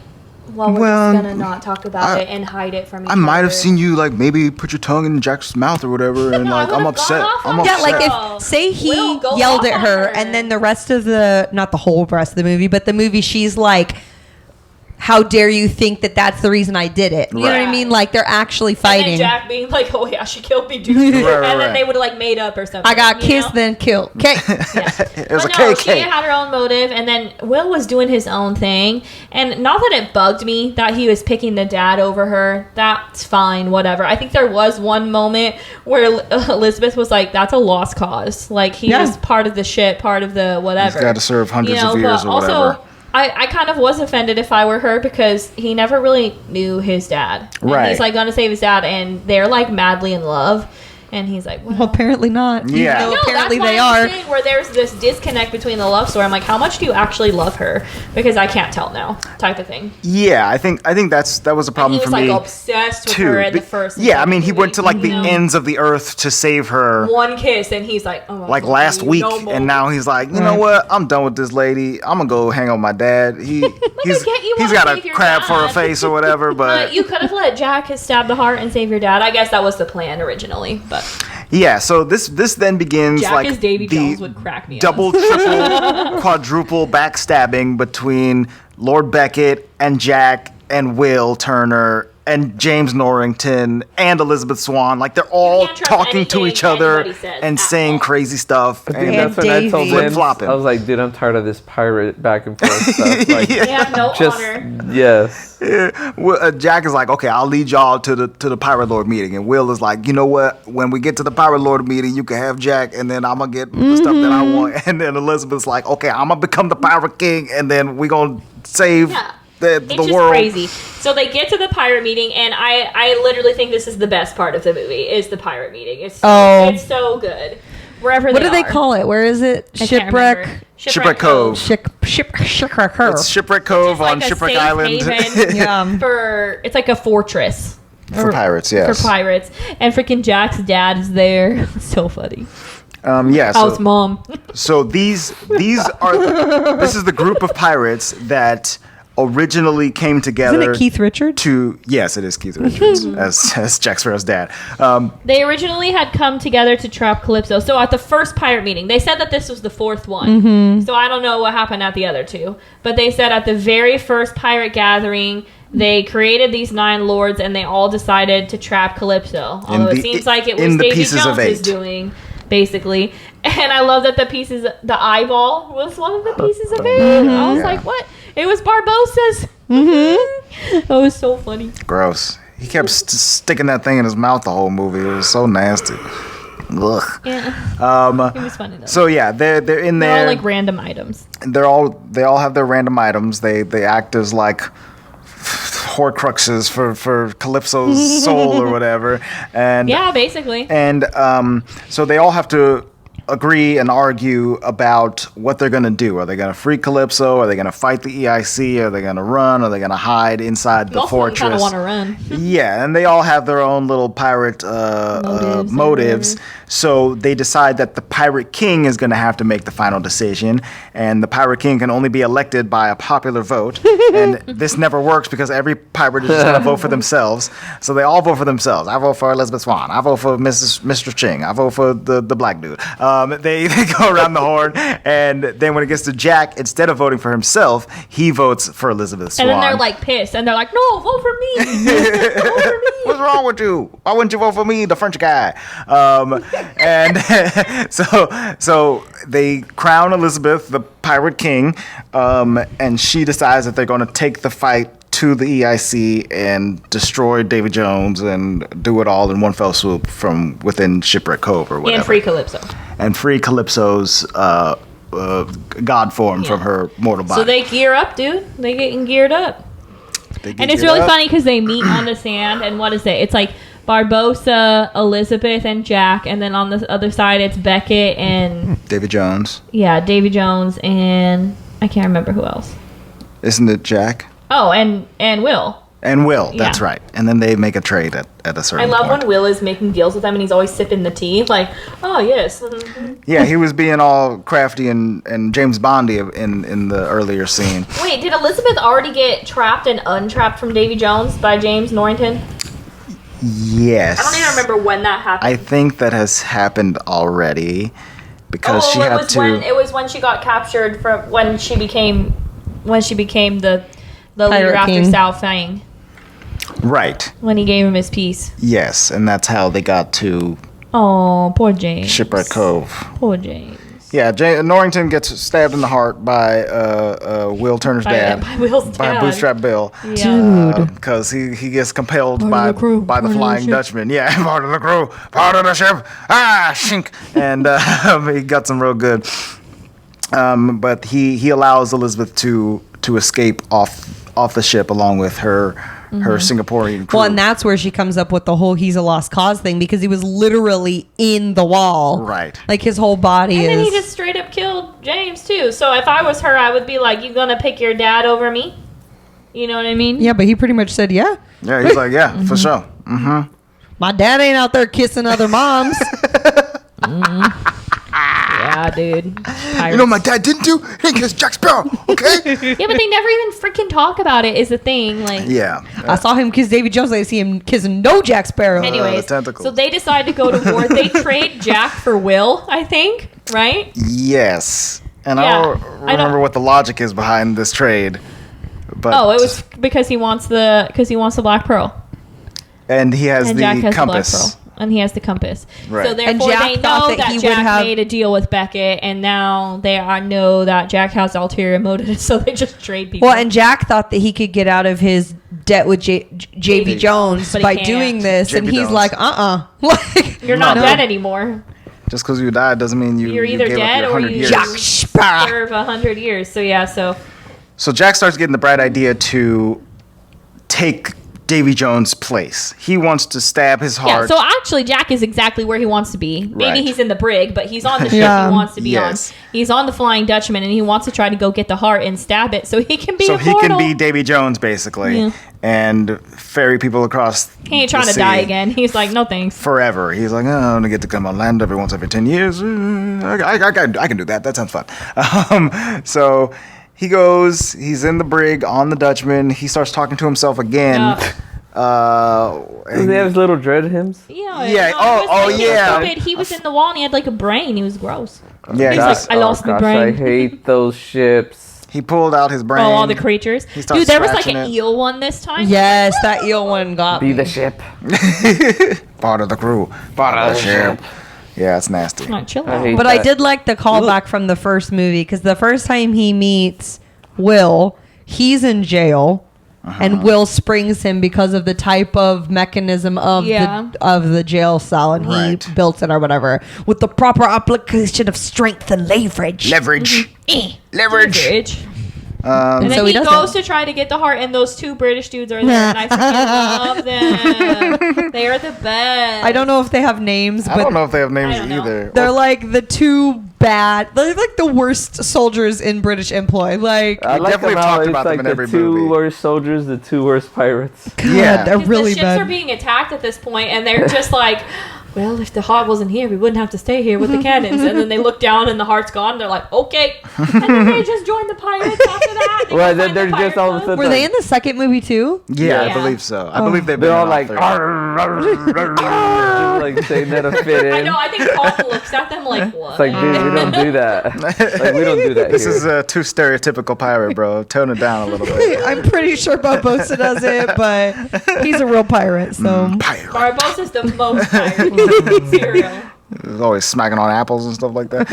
well, we're just gonna not talk about it and hide it from each other. I might have seen you like maybe put your tongue in Jack's mouth or whatever, and like I'm upset. Yeah, like if say he yelled at her, and then the rest of not the whole rest of the movie, but the movie, she's like, how dare you think that that's the reason I did it? You know what I mean? Like they're actually fighting. And then Jack being like, "Oh yeah, she killed me, dude," and then they would have like made up or something. I got kissed, then killed. Okay. It was She had her own motive, and then Will was doing his own thing. And not that it bugged me that he was picking the dad over her. That's fine, whatever. I think there was one moment where Elizabeth was like, "That's a lost cause. Like he was part of the shit, part of the whatever. He's got to serve hundreds of years or whatever." Also, I kind of was offended if I were her because he never really knew his dad. And he's like going to save his dad, and they're like madly in love. And he's like, well, apparently not. Yeah. No, apparently that's they why are. I'm saying where there's this disconnect between the love story. I'm like, how much do you actually love her? Because I can't tell now, type of thing. Yeah, I think that was a problem for me. He was like obsessed with her in the first. Yeah, I mean, he went to like the ends of the earth to save her. One kiss, and he's like, oh, like last week, and now he's like, you know what? I'm done with this lady. I'm gonna go hang out with my dad. He's got a crab for a face or whatever. But you could have let Jack stab the heart and save your dad. I guess that was the plan originally, but. Yeah, so this then begins Jack like as Davy the Jones would crack me double, up. triple, quadruple backstabbing between Lord Beckett and Jack and Will Turner and James Norrington and Elizabeth Swann. Like they're all talking to each other and saying crazy stuff. And that's when I told Vince, I was like, dude, I'm tired of this pirate back and forth stuff. Like, they have no honor. Yes. Yeah. Jack is like, okay, I'll lead y'all to the Pirate Lord meeting, and Will is like, you know what? When we get to the Pirate Lord meeting, you can have Jack, and then I'm gonna get the stuff that I want. And then Elizabeth's like, okay, I'm gonna become the Pirate King, and then we gonna save the It's just world. crazy. So they get to the pirate meeting, and I literally think this is the best part of the movie is the pirate meeting. It's so good. Wherever what do they call it? Where is it? Shipwreck Cove. Shipwreck Cove. It's Shipwreck Cove on Shipwreck Island. It's like a fortress. For pirates, yes. For pirates. And freaking Jack's dad is there. So funny. How's mom? So this is the group of pirates that originally came together. Isn't it Keith Richards? Yes, it is Keith Richards as Jack Sparrow's dad. They originally had come together to trap Calypso. So at the first pirate meeting, they said that this was the fourth one. Mm-hmm. So I don't know what happened at the other two. But they said at the very first pirate gathering, they created these 9 lords, and they all decided to trap Calypso. Although it seems like it was Davy Jones' doing, basically. And I love that the eyeball was one of the pieces of it. I was like, what? It was Barbossa's. That was so funny. Gross. He kept sticking that thing in his mouth the whole movie. It was so nasty. Ugh. Yeah. It was funny though. So yeah, they're in there. They're all like random items. They all have their random items. They act as like Horcruxes for Calypso's soul or whatever. And yeah, basically. And so they all have to agree and argue about what they're going to do. Are they going to free Calypso? Are they going to fight the EIC? Are they going to run? Are they going to hide inside the fortress? Kind of want to run. Yeah, and they all have their own little pirate motives. So they decide that the Pirate King is going to have to make the final decision, and the Pirate King can only be elected by a popular vote. And this never works because every pirate is just going to vote for themselves. So they all vote for themselves. I vote for Elizabeth Swann. I vote for Mr. Ching. I vote for the black dude. They go around the horn, and then when it gets to Jack, instead of voting for himself, he votes for Elizabeth Swann. And then they're like pissed, and they're like, "No, vote for me! Vote for me! What's wrong with you? Why wouldn't you vote for me, the French guy?" And so they crown Elizabeth the Pirate King, and she decides that they're going to take the fight to the EIC and destroy Davy Jones and do it all in one fell swoop from within Shipwreck Cove or whatever. And free Calypso. And free Calypso's god form from her mortal body. So they gear up, dude. They getting geared up. And it's really funny because they meet on the sand, and what is it? It's like Barbossa, Elizabeth, and Jack, and then on the other side it's Beckett and Davy Jones. Yeah, Davy Jones, and I can't remember who else. Isn't it Jack? Oh, and Will. And Will, that's Yeah. right. And then they make a trade at a certain I love point. when Will is making deals with them and he's always sipping the tea. Like, oh, yes. Yeah, he was being all crafty and James Bondy in the earlier scene. Wait, did Elizabeth already get trapped and untrapped from Davy Jones by James Norrington? Yes. I don't even remember when that happened. I think that has happened already because she had to. It was when she got captured from when she became the leader after King. Sao Fang. Right. When he gave him his piece. Yes, and that's how they got to Oh, poor James. Shipwreck Cove. Poor James. Yeah, Norrington gets stabbed in the heart by Will Turner's dad. By Will's By dad. Bootstrap Bill. Yeah. Because he gets compelled Part by of the crew, the part of the Flying ship. Dutchman. Yeah, part of the crew, part of the ship. Ah, shink. And he got some real good. But he allows Elizabeth to escape off the ship along with her Singaporean crew. Well, and that's where she comes up with the whole he's a lost cause thing because he was literally in the wall. Right. Like his whole body And is. then he just straight up killed James too. So if I was her, I would be like, "You gonna pick your dad over me?" You know what I mean? Yeah, but he pretty much said, yeah. Yeah, he's like, yeah, for sure. Mm-hmm. My dad ain't out there kissing other moms. Yeah, dude. You know what my dad didn't do? He didn't kiss Jack Sparrow, okay? Yeah, but they never even freaking talk about it. Is the thing like? Yeah. I saw him kiss Davy Jones. I didn't see him kissing no Jack Sparrow. Anyways, tentacles. so they decide to go to war. They trade Jack for Will, I think, right? Yes. And Yeah, I don't I remember don't- what the logic is behind this trade. But Oh, it was because he wants the Black Pearl, and he has and the Jack has compass. the Black Pearl, and he has the compass. Right. So therefore, Jack they thought know that he that would Jack have- made a deal with Beckett, and now they know that Jack has ulterior motives. So they just trade people. Well, and Jack thought that he could get out of his debt with JV Jones But he by can't. doing this, and JV he's Jones. like, like you're not No. dead anymore. Just because you died doesn't mean You're you either gave up dead your or 100 you years. Jack Sparrow. serve 100 years. So yeah, So Jack starts getting the bright idea to take Davy Jones' place. He wants to stab his yeah. heart. So actually, Jack is exactly where he wants to be. Maybe Right. he's in the brig, but he's on the ship Yeah. he wants to be Yes. on. He's on the Flying Dutchman, and he wants to try to go get the heart and stab it so he can be so he can immortal. be Davy Jones, basically, Yeah. and ferry people across He ain't trying the to die sea again. He's like, no thanks. forever. He's like, oh, I'm going to get to come on land every once every 10 years. I can do that. That sounds fun. So he goes, he's in the brig on the Dutchman. He starts talking to himself again. Does he have his little dread hymns? Yeah. Yeah, no, oh, it was like, yeah. Stupid. He was in the wall and he had like a brain. He was gross. Yeah, He's he's- like, I lost my gosh, brain. I hate those ships. he pulled out his brain. Oh, all the creatures. He starts Dude, there was like scratching an it. eel one this time. yes, that eel one got Be me. the ship. Part of the crew. Part of the ship. Yeah, it's nasty. Like, chill I out. hate But I that. did like the callback from the first movie because the first time he meets Will, he's in jail, and Will springs him because of the type of mechanism of the jail cell, and Right. he built it or whatever with the proper application of strength and leverage. Leverage. Leverage. Bridge. Um, And then so he he doesn't. goes to try to get the heart, and those two British dudes are there, and I freaking love them. They are the best. I don't know if they have names, I but don't know if they have names I don't know. either. they're like the two bad. They're like the worst soldiers in British employ. Like, I like definitely them how talked it's about them like in the every two movie. worst soldiers, the two worst pirates. God, Yeah. they're 'Cause really the ships bad. are being attacked at this point, and they're just like, well, if the heart wasn't here, we wouldn't have to stay here with the cannons. And then they look down, and the heart's gone. They're like, okay. And then they just join the pirates after that. They Well, go find they're the just pirate all of a boat. sudden. Were they in the second movie too? Yeah, I Yeah. believe so. I believe they've been They're all in like, three. just like saying that to fit in. I know. I think Paul looks at them like, what? It's like, dude, we don't do that. Like, we don't do that This here. is too stereotypical pirate, bro. Tone it down a little bit. I'm pretty sure Barbossa does it, but he's a real pirate, so. Pirate. Barbossa's the most pirate cereal. He's always smacking on apples and stuff like that.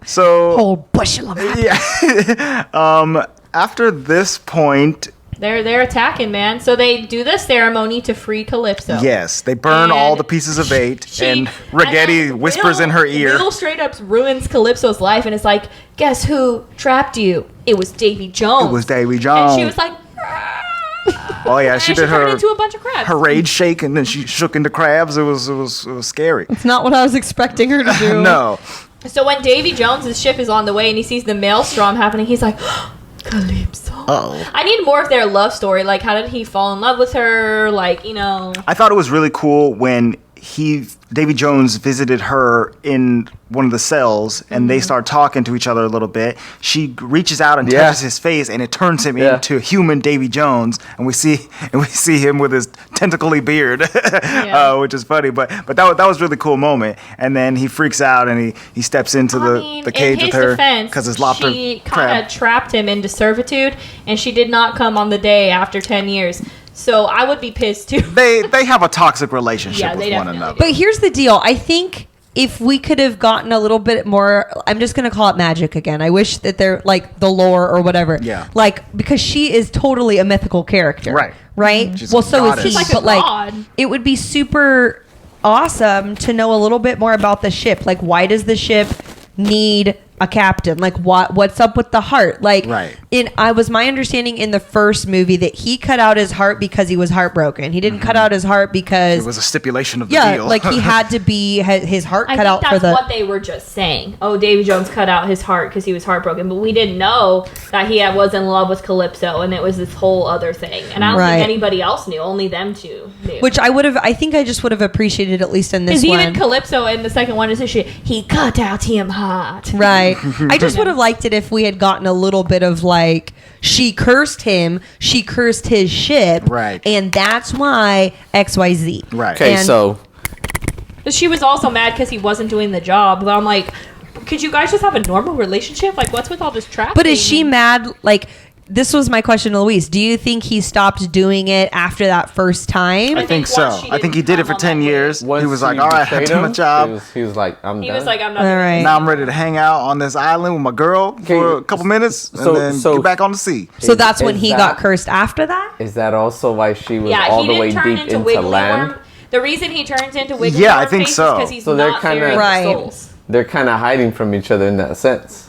So Whole bushel of apples. yeah. After this point, They're attacking, man. So they do the ceremony to free Calypso. yes, they burn And all the pieces of eight, and Ragetti then whispers in her ear. Will straight up ruins Calypso's life, and it's like, guess who trapped you? It was Davy Jones. It was Davy Jones. And she was like, "Ah." Oh yeah, she did turned into a bunch of crabs. her rage shake, and then she shook into crabs. It was scary. It's not what I was expecting her to do. No. So when Davy Jones's ship is on the way and he sees the maelstrom happening, he's like, Calypso. Oh. I need more of their love story. Like, how did he fall in love with her? Like, you know. I thought it was really cool when Davy Jones visited her in one of the cells, and they start talking to each other a little bit. She reaches out and touches his face, and it turns him into human Davy Jones, and we see him with his tentacly beard, which is funny. But that was a really cool moment. And then he freaks out and he steps into the cage with her because his lobster she kind of trapped him into servitude, and she did not come on the day after 10 years. So I would be pissed too. They have a toxic relationship with one another. But here's the deal. I think if we could have gotten a little bit more, I'm just going to call it magic again. I wish that they're like the lore or whatever. Yeah. Like, because she is totally a mythical character. Right. Right? She's well, a so is goddess. he. She's like a but like, god. it would be super awesome to know a little bit more about the ship. Like, why does the ship need a captain? Like, what's up with the heart? Like, right. I was my understanding in the first movie that he cut out his heart because he was heartbroken. He didn't cut out his heart because it was a stipulation of the deal. like he had to be his heart I cut think out that's for the. what they were just saying. Oh, Davy Jones cut out his heart because he was heartbroken, but we didn't know that he was in love with Calypso, and it was this whole other thing. And I don't think anybody else knew. Only them two knew. Which I think I just would have appreciated at least in this Because one. even Calypso in the second one is this shit. He cut out him heart. Right. I just would have liked it if we had gotten a little bit of like, she cursed him, she cursed his ship, right? And that's why XYZ. Right. Okay, so. But she was also mad because he wasn't doing the job. But I'm like, could you guys just have a normal relationship? Like, what's with all this trapping? But is she mad? Like, this was my question to Luis. Do you think he stopped doing it after that first time? I think so. I think he did it for 10 years. He was like, all right, I did my job. He was like, I'm done. He was like, I'm not. All right. Now I'm ready to hang out on this island with my girl for a couple minutes and then get back on the sea. So that's when he got cursed after that? Is that also why she was all the way deep into land? The reason he turns into Wiggly Yeah, Worm I think face so. is because he's So they're not kinda- fearing Right. the souls. They're kind of hiding from each other in that sense.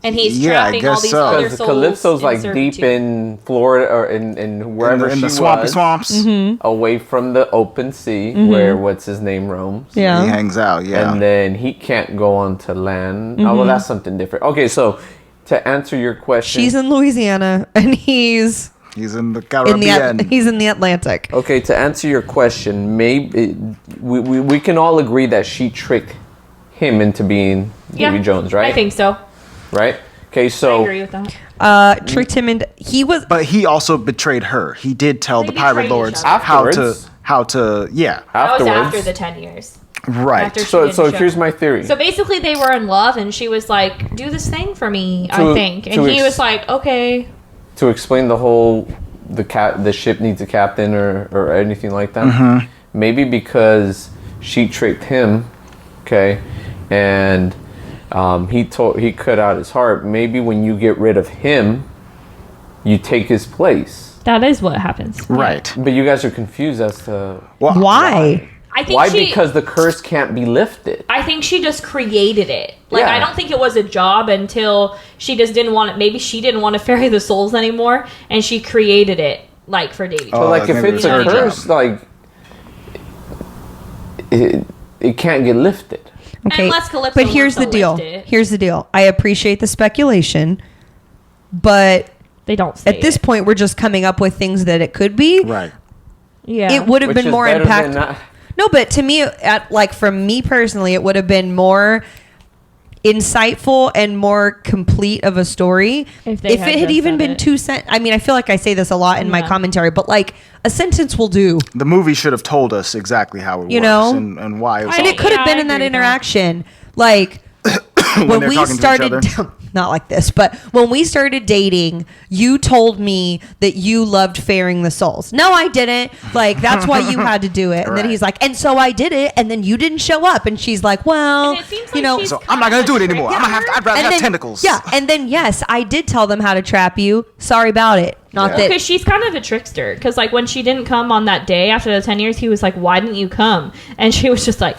And he's Yeah, I trapping all guess these so. other Because souls. Calypso's in like servitude. deep in Florida or in wherever in she the swampy was, swamps. away from the open sea where what's his name roams. He Yeah. hangs out, yeah. And then he can't go onto land. Oh, well, that's something different. Okay, so to answer your question, She's in Louisiana and he's He's in the in Caribbean. he's in the Atlantic. okay, to answer your question, maybe we can all agree that she tricked him into being Davy Jones, right? I think so. Right? Okay, I so agree with that. Tricked him into But he also betrayed her. He did tell They the pirate betrayed lords each other. how Afterwards. to yeah. That was afterwards, after the 10 years. Right. After she so didn't show here's up. my theory. So basically, they were in love, and she was like, "Do this thing for me," I think, and he was like, "Okay." To explain the whole the ship needs a captain or anything like that. Maybe because she tricked him, okay, and he cut out his heart. Maybe when you get rid of him, you take his place. That is what happens. Right. But you guys are confused as to Well, Why? I think why. she, Because the curse can't be lifted. I think she just created it. Like, Yeah. I don't think it was a job until she just didn't want it. Maybe she didn't want to ferry the souls anymore, and she created it, like, for Davy. So like if maybe it's it a was her curse, job. like it can't get lifted. Okay. Unless Calypso But here's the wants to deal. lift it. Here's the deal. I appreciate the speculation, but They don't say at this it. point we're just coming up with things that it could be. Right. Yeah. It would have Which been is more better than impactful. not- No, but to me, from me personally, it would have been more insightful and more complete of a story If if they had it had just even said been it. 2 cents. I mean, I feel like I say this a lot in my Yeah. commentary, but like a sentence will do. The movie should have told us exactly how it You works know? and why it was And it could Yeah, have been I in that agree with that. interaction. Like when they're we talking to each started other. not like this, but when we started dating, you told me that you loved ferrying the souls. No, I didn't. Like, that's why you had to do it. And then Right. he's like, and so I did it, and then you didn't show up. And she's like, well, And it seems you like know, she's So I'm not gonna do it anymore. Yeah. I'd rather and have then, tentacles. Yeah, and then yes, I did tell them how to trap you. Sorry about it. Not Yeah. that. Because she's kind of a trickster. Because, like, when she didn't come on that day after the 10 years, he was like, why didn't you come? And she was just like,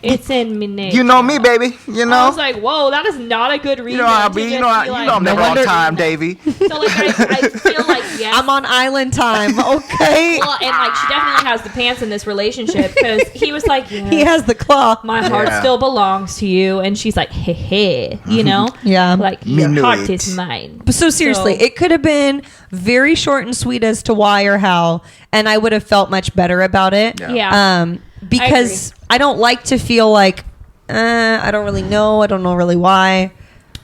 It's in my nature. You know me, baby. You know. I was like, whoa, that is not a good reason. You know how I be. You know I'm never on time, Davey. So like, I feel like yes. I'm on island time. Okay. Well, and like she definitely has the pants in this relationship because he was like, yes, he has the claw. my heart still belongs to you, and she's like, hey, hey, you know, Yeah. like your heart is mine. But so seriously, it could have been very short and sweet as to why or how, and I would have felt much better about it. Yeah. Because I don't like to feel like I don't really know. I don't know really why.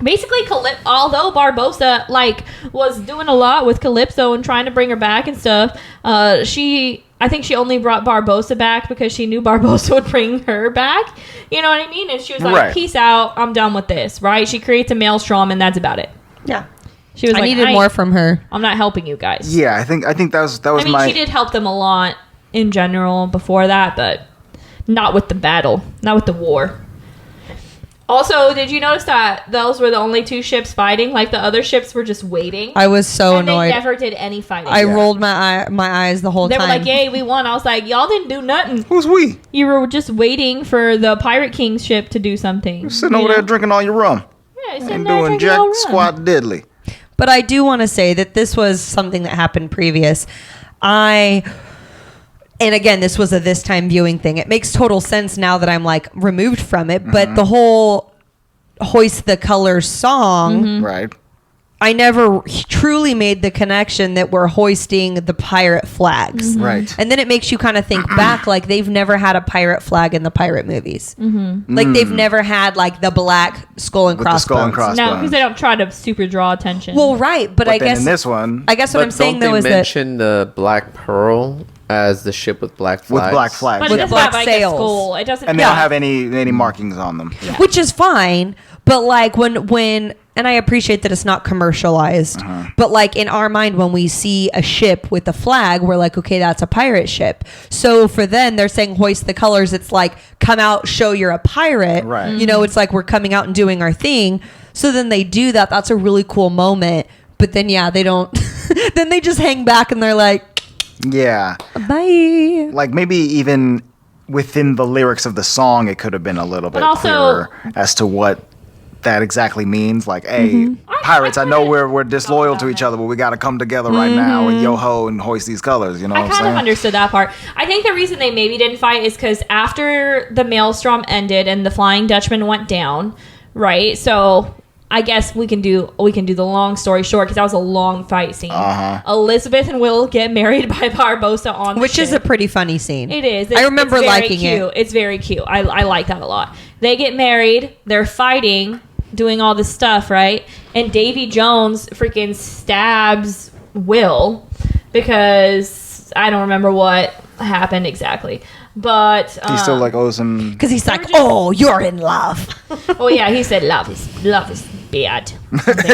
Basically, although Barbossa like was doing a lot with Calypso and trying to bring her back and stuff, I think she only brought Barbossa back because she knew Barbossa would bring her back. You know what I mean? And she was like, "Peace out. I'm done with this." Right? She creates a maelstrom, and that's about it. Yeah. She was I needed more from her. I'm not helping you guys. Yeah, I think that was I mean, she did help them a lot in general before that, but not with the battle, not with the war. Also, did you notice that those were the only two ships fighting? Like the other ships were just waiting. I was so annoyed. They never did any fighting. I rolled my eyes the whole time. They were like, "Yay, we won!" I was like, "Y'all didn't do nothing." Who's we? You were just waiting for the Pirate King's ship to do something. You're sitting over there drinking all your rum. Yeah, and doing jack squat diddly. But I do want to say that this was something that happened previous. And again, this was a this time viewing thing. It makes total sense now that I'm like removed from it. But the whole Hoist the Colors song, right? I never truly made the connection that we're hoisting the pirate flags. Right. And then it makes you kind of think back, like they've never had a pirate flag in the pirate movies. Like they've never had like the black skull and crossbones. No, because they don't try to super draw attention. Well, right, but I guess in this one, I guess what I'm saying though is that they mention the Black Pearl as the ship with black flags. With black flags, but it doesn't black have like sails. a skull. It doesn't, and they don't have any markings on them. Yeah. which is fine. But like when and I appreciate that it's not commercialized, but like in our mind, when we see a ship with a flag, we're like, okay, that's a pirate ship. So for them, they're saying hoist the colors. It's like, come out, show you're a pirate. Right. You know, it's like we're coming out and doing our thing. So then they do that. That's a really cool moment. But then, yeah, they don't. Then they just hang back and they're like, yeah, bye. Like maybe even within the lyrics of the song, it could have been a little bit clearer as to what that exactly means. Like, hey, pirates, I know we're disloyal to each other, but we got to come together right now and yo-ho and hoist these colors. You know what I'm saying? I kind of understood that part. I think the reason they maybe didn't fight is because after the Maelstrom ended and the Flying Dutchman went down, right? So I guess we can do the long story short because that was a long fight scene. Elizabeth and Will get married by Barbossa on Which the is a pretty funny scene. It is. I remember liking it. It's very cute. I like that a lot. They get married. They're fighting, doing all this stuff, right? And Davy Jones freaking stabs Will because I don't remember what happened exactly. But he still like owes him because he's like, "Oh, you're in love." Oh yeah, he said love is bad.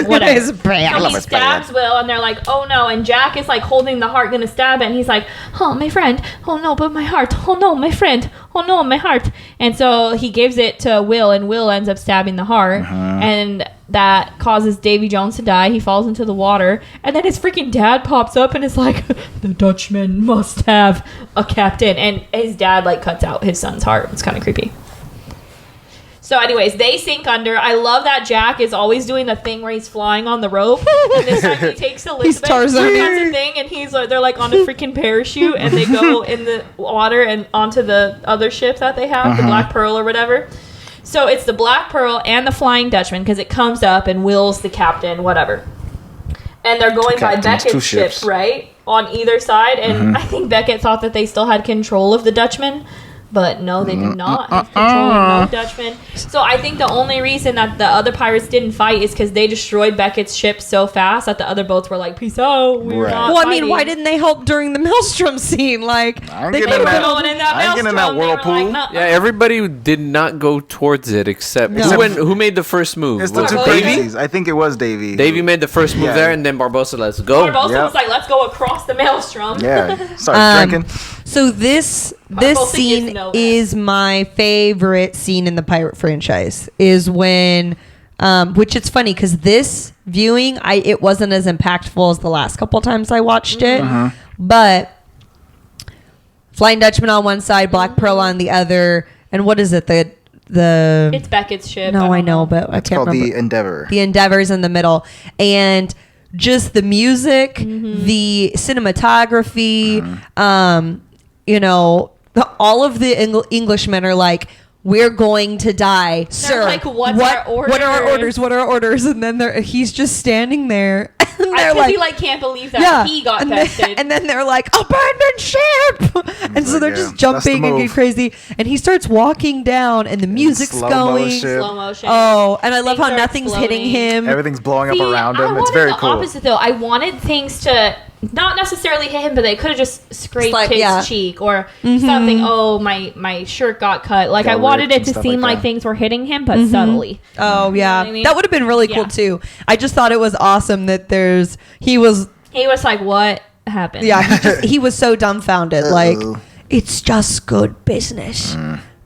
Whatever. It's bad. So he stabs Will, and they're like, "Oh no!" And Jack is like holding the heart, gonna stab it, and he's like, "Oh my friend! Oh no, but my heart! Oh no, my friend! Oh no, my heart!" And so he gives it to Will, and Will ends up stabbing the heart, and that causes Davy Jones to die. He falls into the water, and then his freaking dad pops up and is like, "The Dutchman must have a captain," and his dad like cuts out his son's heart. It's kind of creepy. So anyways, they sink under. I love that Jack is always doing the thing where he's flying on the rope. And this time he takes Elizabeth, cuts a thing, and they're like on a freaking parachute, and they go in the water and onto the other ship that they have, the Black Pearl or whatever. So it's the Black Pearl and the Flying Dutchman because it comes up and Will's the captain, whatever. And they're going by Beckett's ship, right? On either side. And I think Beckett thought that they still had control of the Dutchman. But no, they do not have control of no Dutchman. So I think the only reason that the other pirates didn't fight is because they destroyed Beckett's ship so fast that the other boats were like, "Peace out, we're not Well, I fighting." mean, why didn't they help during the Maelstrom scene? Like, they were going in that whirlpool. Like, Yeah, everybody did not go towards it except who made the first move? It's the two crazies. I think it was Davy. Davy made the first move there, and then Barbossa, let's go. Barbossa was like, "Let's go across the Maelstrom." Yeah, start drinking. So this scene is my favorite scene in the pirate franchise. Is when, which it's funny because this viewing, it wasn't as impactful as the last couple times I watched it, but Flying Dutchman on one side, Black Pearl on the other. And what is it? It's Beckett's ship. No, I know, but I It's can't called remember. the Endeavor. The Endeavor's in the middle. And just the music, the cinematography, all of the Englishmen are like, we're going to die, sir. Like, what are our orders? What are our orders? And then he's just standing there. And they're like, he can't believe that he got bested. And then they're like, abandon ship. And so they're just jumping and getting crazy. And he starts walking down, and the music's going. Slow motion. Oh, and I love how nothing's hitting him. Everything's blowing up around him. It's very cool. Opposite though, I wanted things to not necessarily hit him, but they could have just scraped his cheek or something. Oh, my shirt got cut. Like, I wanted it to seem like things were hitting him, but subtly. Oh, yeah. You know what I mean? That would have been really cool, too. I just thought it was awesome that he was like, what happened? Yeah, he was so dumbfounded. Like, it's just good business.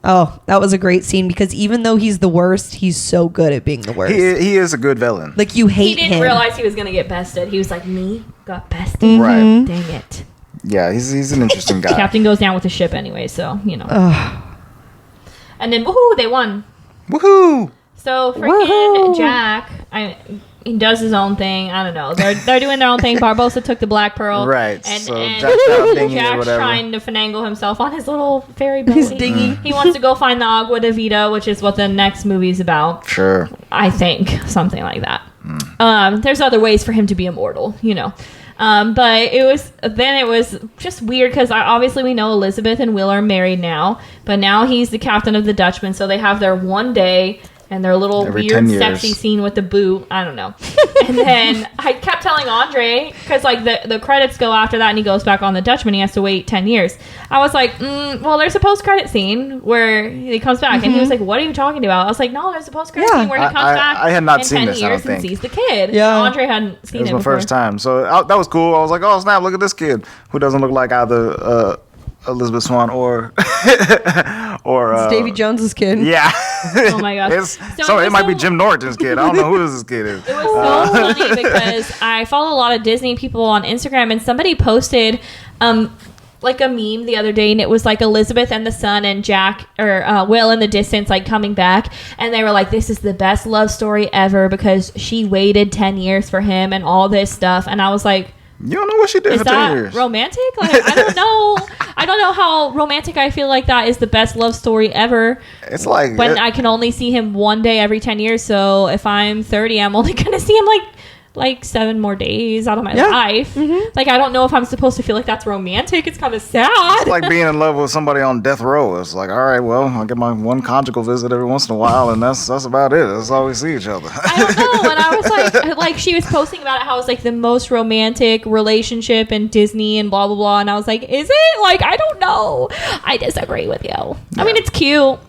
Oh, that was a great scene because even though he's the worst, he's so good at being the worst. He is a good villain. Like, you hate him. He didn't realize he was going to get bested. He was like, me? Got bested? Right. Dang it. Yeah, he's an interesting guy. Captain goes down with the ship anyway, so, And then, woohoo, they won. Woohoo! So, freaking Jack, he does his own thing. I don't know. They're doing their own thing. Barbossa took the Black Pearl. Right. And Jack's trying to finagle himself on his little ferry boat. His dinghy. He wants to go find the Agua de Vida, which is what the next movie's about. Sure. I think. Something like that. There's other ways for him to be immortal, but it was just weird because obviously we know Elizabeth and Will are married now, but now he's the captain of the Dutchman, so they have their one day and their little weird sexy scene with the boot. I don't know. And then I kept telling Andre, because like the credits go after that and he goes back on the Dutchman, he has to wait 10 years. I was like, well, there's a post-credit scene where he comes back. And he was like, what are you talking about? I was like, no, there's a post-credit scene where he comes back I had not in seen 10 this, I don't years and think. sees the kid. Yeah. Andre hadn't seen it It was my before. first time. So that was cool. I was like, oh, snap, look at this kid who doesn't look like either Elizabeth Swann or it's Davy Jones's kid. Yeah. Oh my gosh. It might be Jim Norton's kid. I don't know who this kid is. It was so funny because I follow a lot of Disney people on Instagram, and somebody posted like a meme the other day, and it was like Elizabeth and the son and Jack or Will in the distance like coming back, and they were like, this is the best love story ever because she waited 10 years for him and all this stuff. And I was like, you don't know what she did is for 10 that years. romantic? Like, I don't know. I don't know how romantic I feel like that is the best love story ever. It's like when I can only see him one day every 10 years. So if I'm 30, I'm only going to see him like 7 more days out of my life. Like, I don't know if I'm supposed to feel like that's romantic. It's kind of sad. It's like being in love with somebody on death row. It's like, all right, well, I'll get my one conjugal visit every once in a while, and that's about it. That's all we see each other. I don't know. And I was like she was posting about it, how it's like the most romantic relationship in Disney and blah, blah, blah. And I was like, is it? Like, I don't know. I disagree with you. Yeah. I mean, it's cute.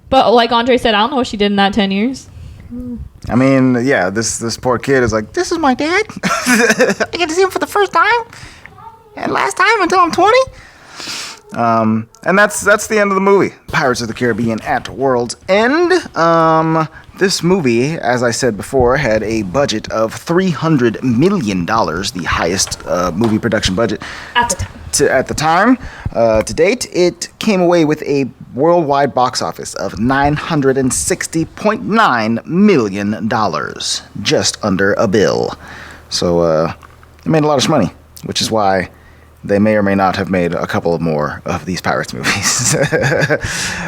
But like Andre said, I don't know what she did in that 10 years. I mean, yeah, this poor kid is like, this is my dad. I get to see him for the first time and last time until I'm 20. And that's the end of the movie. Pirates of the Caribbean at World's End. This movie, as I said before, had a budget of $300 million, the highest movie production budget At the time. at the time. To date, it came away with a worldwide box office of $960.9 million, just under a bill. So it made a lot of money, which is why they may or may not have made a couple of more of these Pirates movies,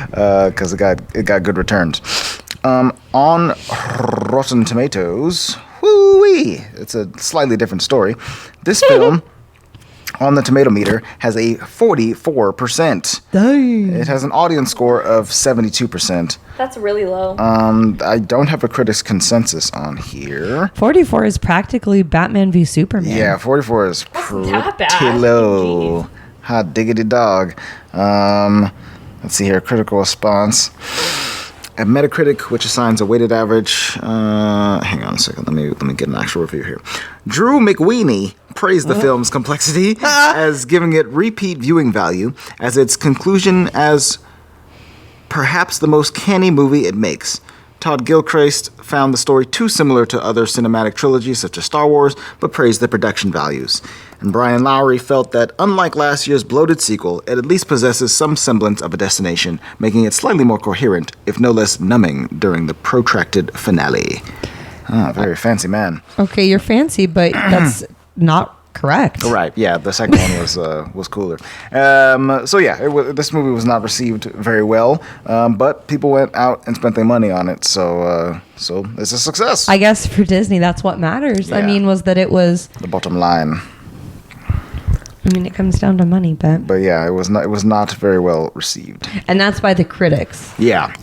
because it got good returns. On Rotten Tomatoes, woo-wee, it's a slightly different story. This film, on the tomato meter, has a 44%. Dang. It has an audience score of 72%. That's really low. I don't have a critics consensus on here. 44 is practically Batman v Superman. Yeah, 44 is that bad? pretty low. Hot diggity dog. Let's see here, critical response. At Metacritic, which assigns a weighted average, hang on a second, let me get an actual review here. Drew McWeeny praised the film's complexity as giving it repeat viewing value, as its conclusion as perhaps the most canny movie it makes. Todd Gilchrist found the story too similar to other cinematic trilogies such as Star Wars, but praised the production values. and Brian Lowry felt that, unlike last year's bloated sequel, it at least possesses some semblance of a destination, making it slightly more coherent, if no less numbing, during the protracted finale. Ah, very fancy man. Okay, you're fancy, but that's not correct. Right, yeah, the second one was cooler. This movie was not received very well, but people went out and spent their money on it, so it's a success. I guess for Disney, that's what matters. Yeah. I mean, was that it was the bottom line. I mean, it comes down to money, but yeah, it was not very well received. And that's by the critics. Yeah,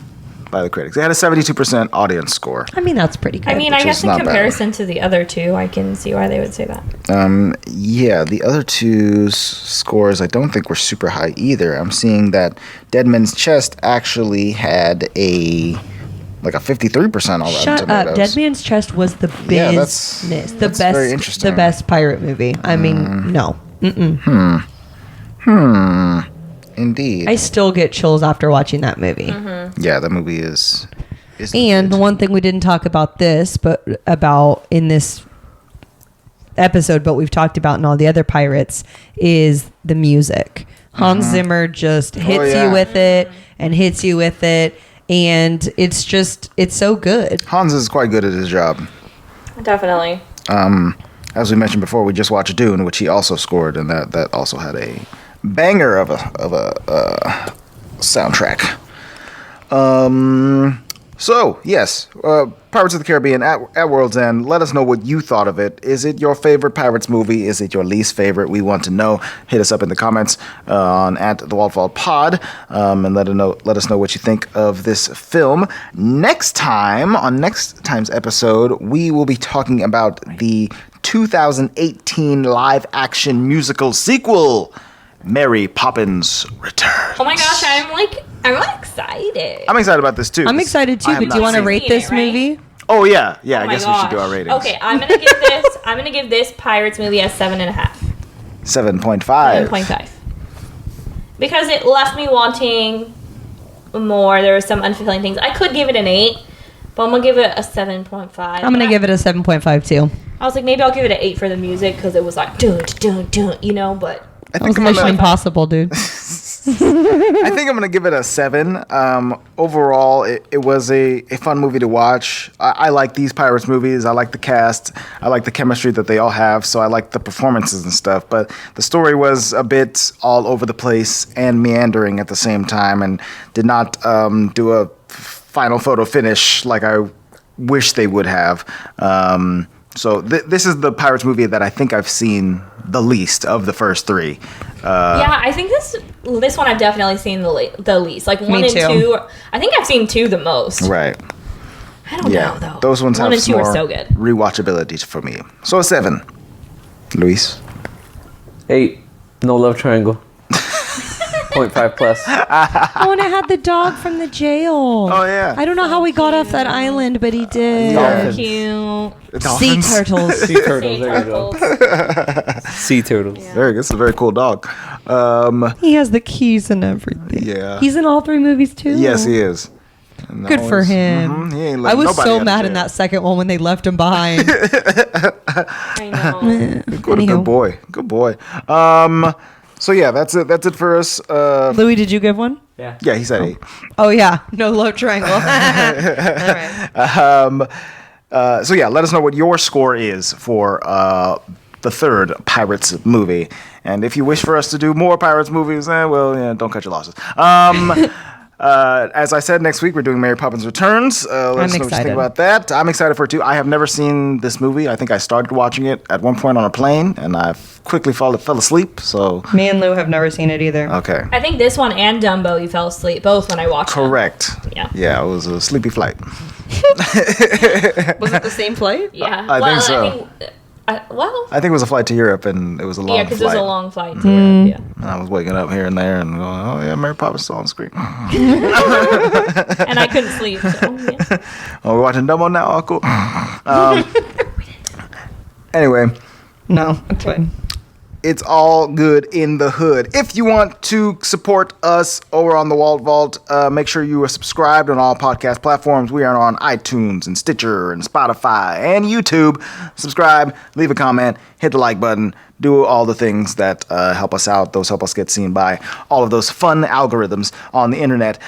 by the critics. It had a 72% audience score. I mean, that's pretty good. I mean, I guess in not comparison to the other two, I can see why they would say that. Yeah, the other two's scores I don't think were super high either. I'm seeing that Dead Man's Chest actually had a 53% all Rotten Shut Tomatoes. up. Dead Man's Chest was the business. That's very interesting. The best pirate movie. I mean, no. Indeed. I still get chills after watching that movie. Yeah, that movie is And the one thing we didn't talk about in this episode, but we've talked about in all the other pirates, is the music. Hans Zimmer just hits you with it and hits you with it, and it's so good. Hans is quite good at his job. Definitely. As we mentioned before, we just watched Dune, which he also scored, and that also had a banger of a soundtrack. So yes, Pirates of the Caribbean at World's End. Let us know what you thought of it. Is it your favorite Pirates movie? Is it your least favorite? We want to know. Hit us up in the comments on the Walt Vault Pod, and let us know what you think of this film. Next time's episode, we will be talking about the 2018 live-action musical sequel, Mary Poppins Returns. Oh my gosh, I'm excited. I'm excited about this too. I'm excited too, but do you want to rate this movie? Oh yeah, I Oh guess my we should do gosh. our ratings. Okay, I'm gonna give this Pirates movie a 7.5. 7.5. 7.5. Because it left me wanting more. There were some unfulfilling things. I could give it an 8, but I'm gonna give it a 7.5. I'm gonna give it a 7.5 too. I was like, maybe I'll give it an 8 for the music because it was like dun dun dun, but I That was think Mission Impossible, dude. I think I'm gonna give it a 7. Overall, it was a fun movie to watch. I like these Pirates movies. I like the cast. I like the chemistry that they all have. So I like the performances and stuff. But the story was a bit all over the place and meandering at the same time, and did not do a final photo finish like I wish they would have. So this is the Pirates movie that I think I've seen the least of the first 3. yeah, I think this one I've definitely seen the least. Like 1 Me and too. 2. I think I've seen 2 the most. Right. I don't know though. Those ones 1 have and 2 more are so good. rewatchability for me. So a 7. Luis. 8. No love triangle. 0.5 plus. Oh, and it had the dog from the jail. Oh yeah. I don't know how he got off that island, but he did. Dolphins. Cute. Sea turtles. Sea turtles. There you go. Sea turtles. Very good. It's a very cool dog. He has the keys and everything. Yeah. He's in all 3 movies too. Yes, he is. And Good for always- him. He ain't I letting was nobody so out of mad in jail. that second one when they left him behind. I know. Good boy. Good boy. So yeah, that's it for us. Louis, did you give one? Yeah, he said 8. Oh yeah, no love triangle. All right. So yeah, let us know what your score is for the third Pirates movie, and if you wish for us to do more Pirates movies, don't cut your losses. As I said, next week we're doing Mary Poppins Returns. Let us know what you think about that. I'm excited for it too. I have never seen this movie. I think I started watching it at one point on a plane, and I quickly fell asleep. So Me and Lou have never seen it either. okay, I think this one and Dumbo, you fell asleep both when I watched them. correct. Yeah. It was a sleepy flight. Was it the same flight? Yeah. I think so. I think it was a flight to Europe, and it was a long yeah, because it flight. was a long flight to Europe. Yeah. And I was waking up here and there and going, oh yeah, Mary Poppins still on screen. And I couldn't sleep. So, yeah. Oh, we're watching Dumbo now? Oh, cool. Anyway, No, it's fine. It's all good in the hood. If you want to support us over on the Walt Vault, make sure you are subscribed on all podcast platforms. We are on iTunes and Stitcher and Spotify and YouTube. Subscribe, leave a comment, hit the like button, do all the things that help us out. Those help us get seen by all of those fun algorithms on the internet.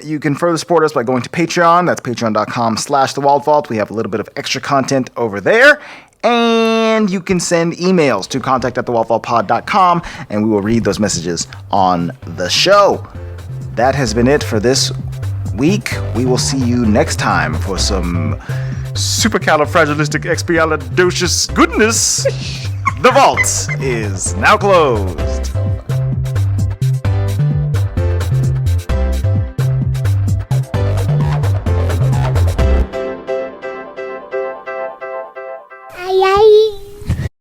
You can further support us by going to Patreon. That's patreon.com/thewaltvault. We have a little bit of extra content over there. And you can send emails to contact@thewaltvaultpod.com, and we will read those messages on the show. That has been it for this week. We will see you next time for some supercalifragilisticexpialidocious goodness. The vault is now closed.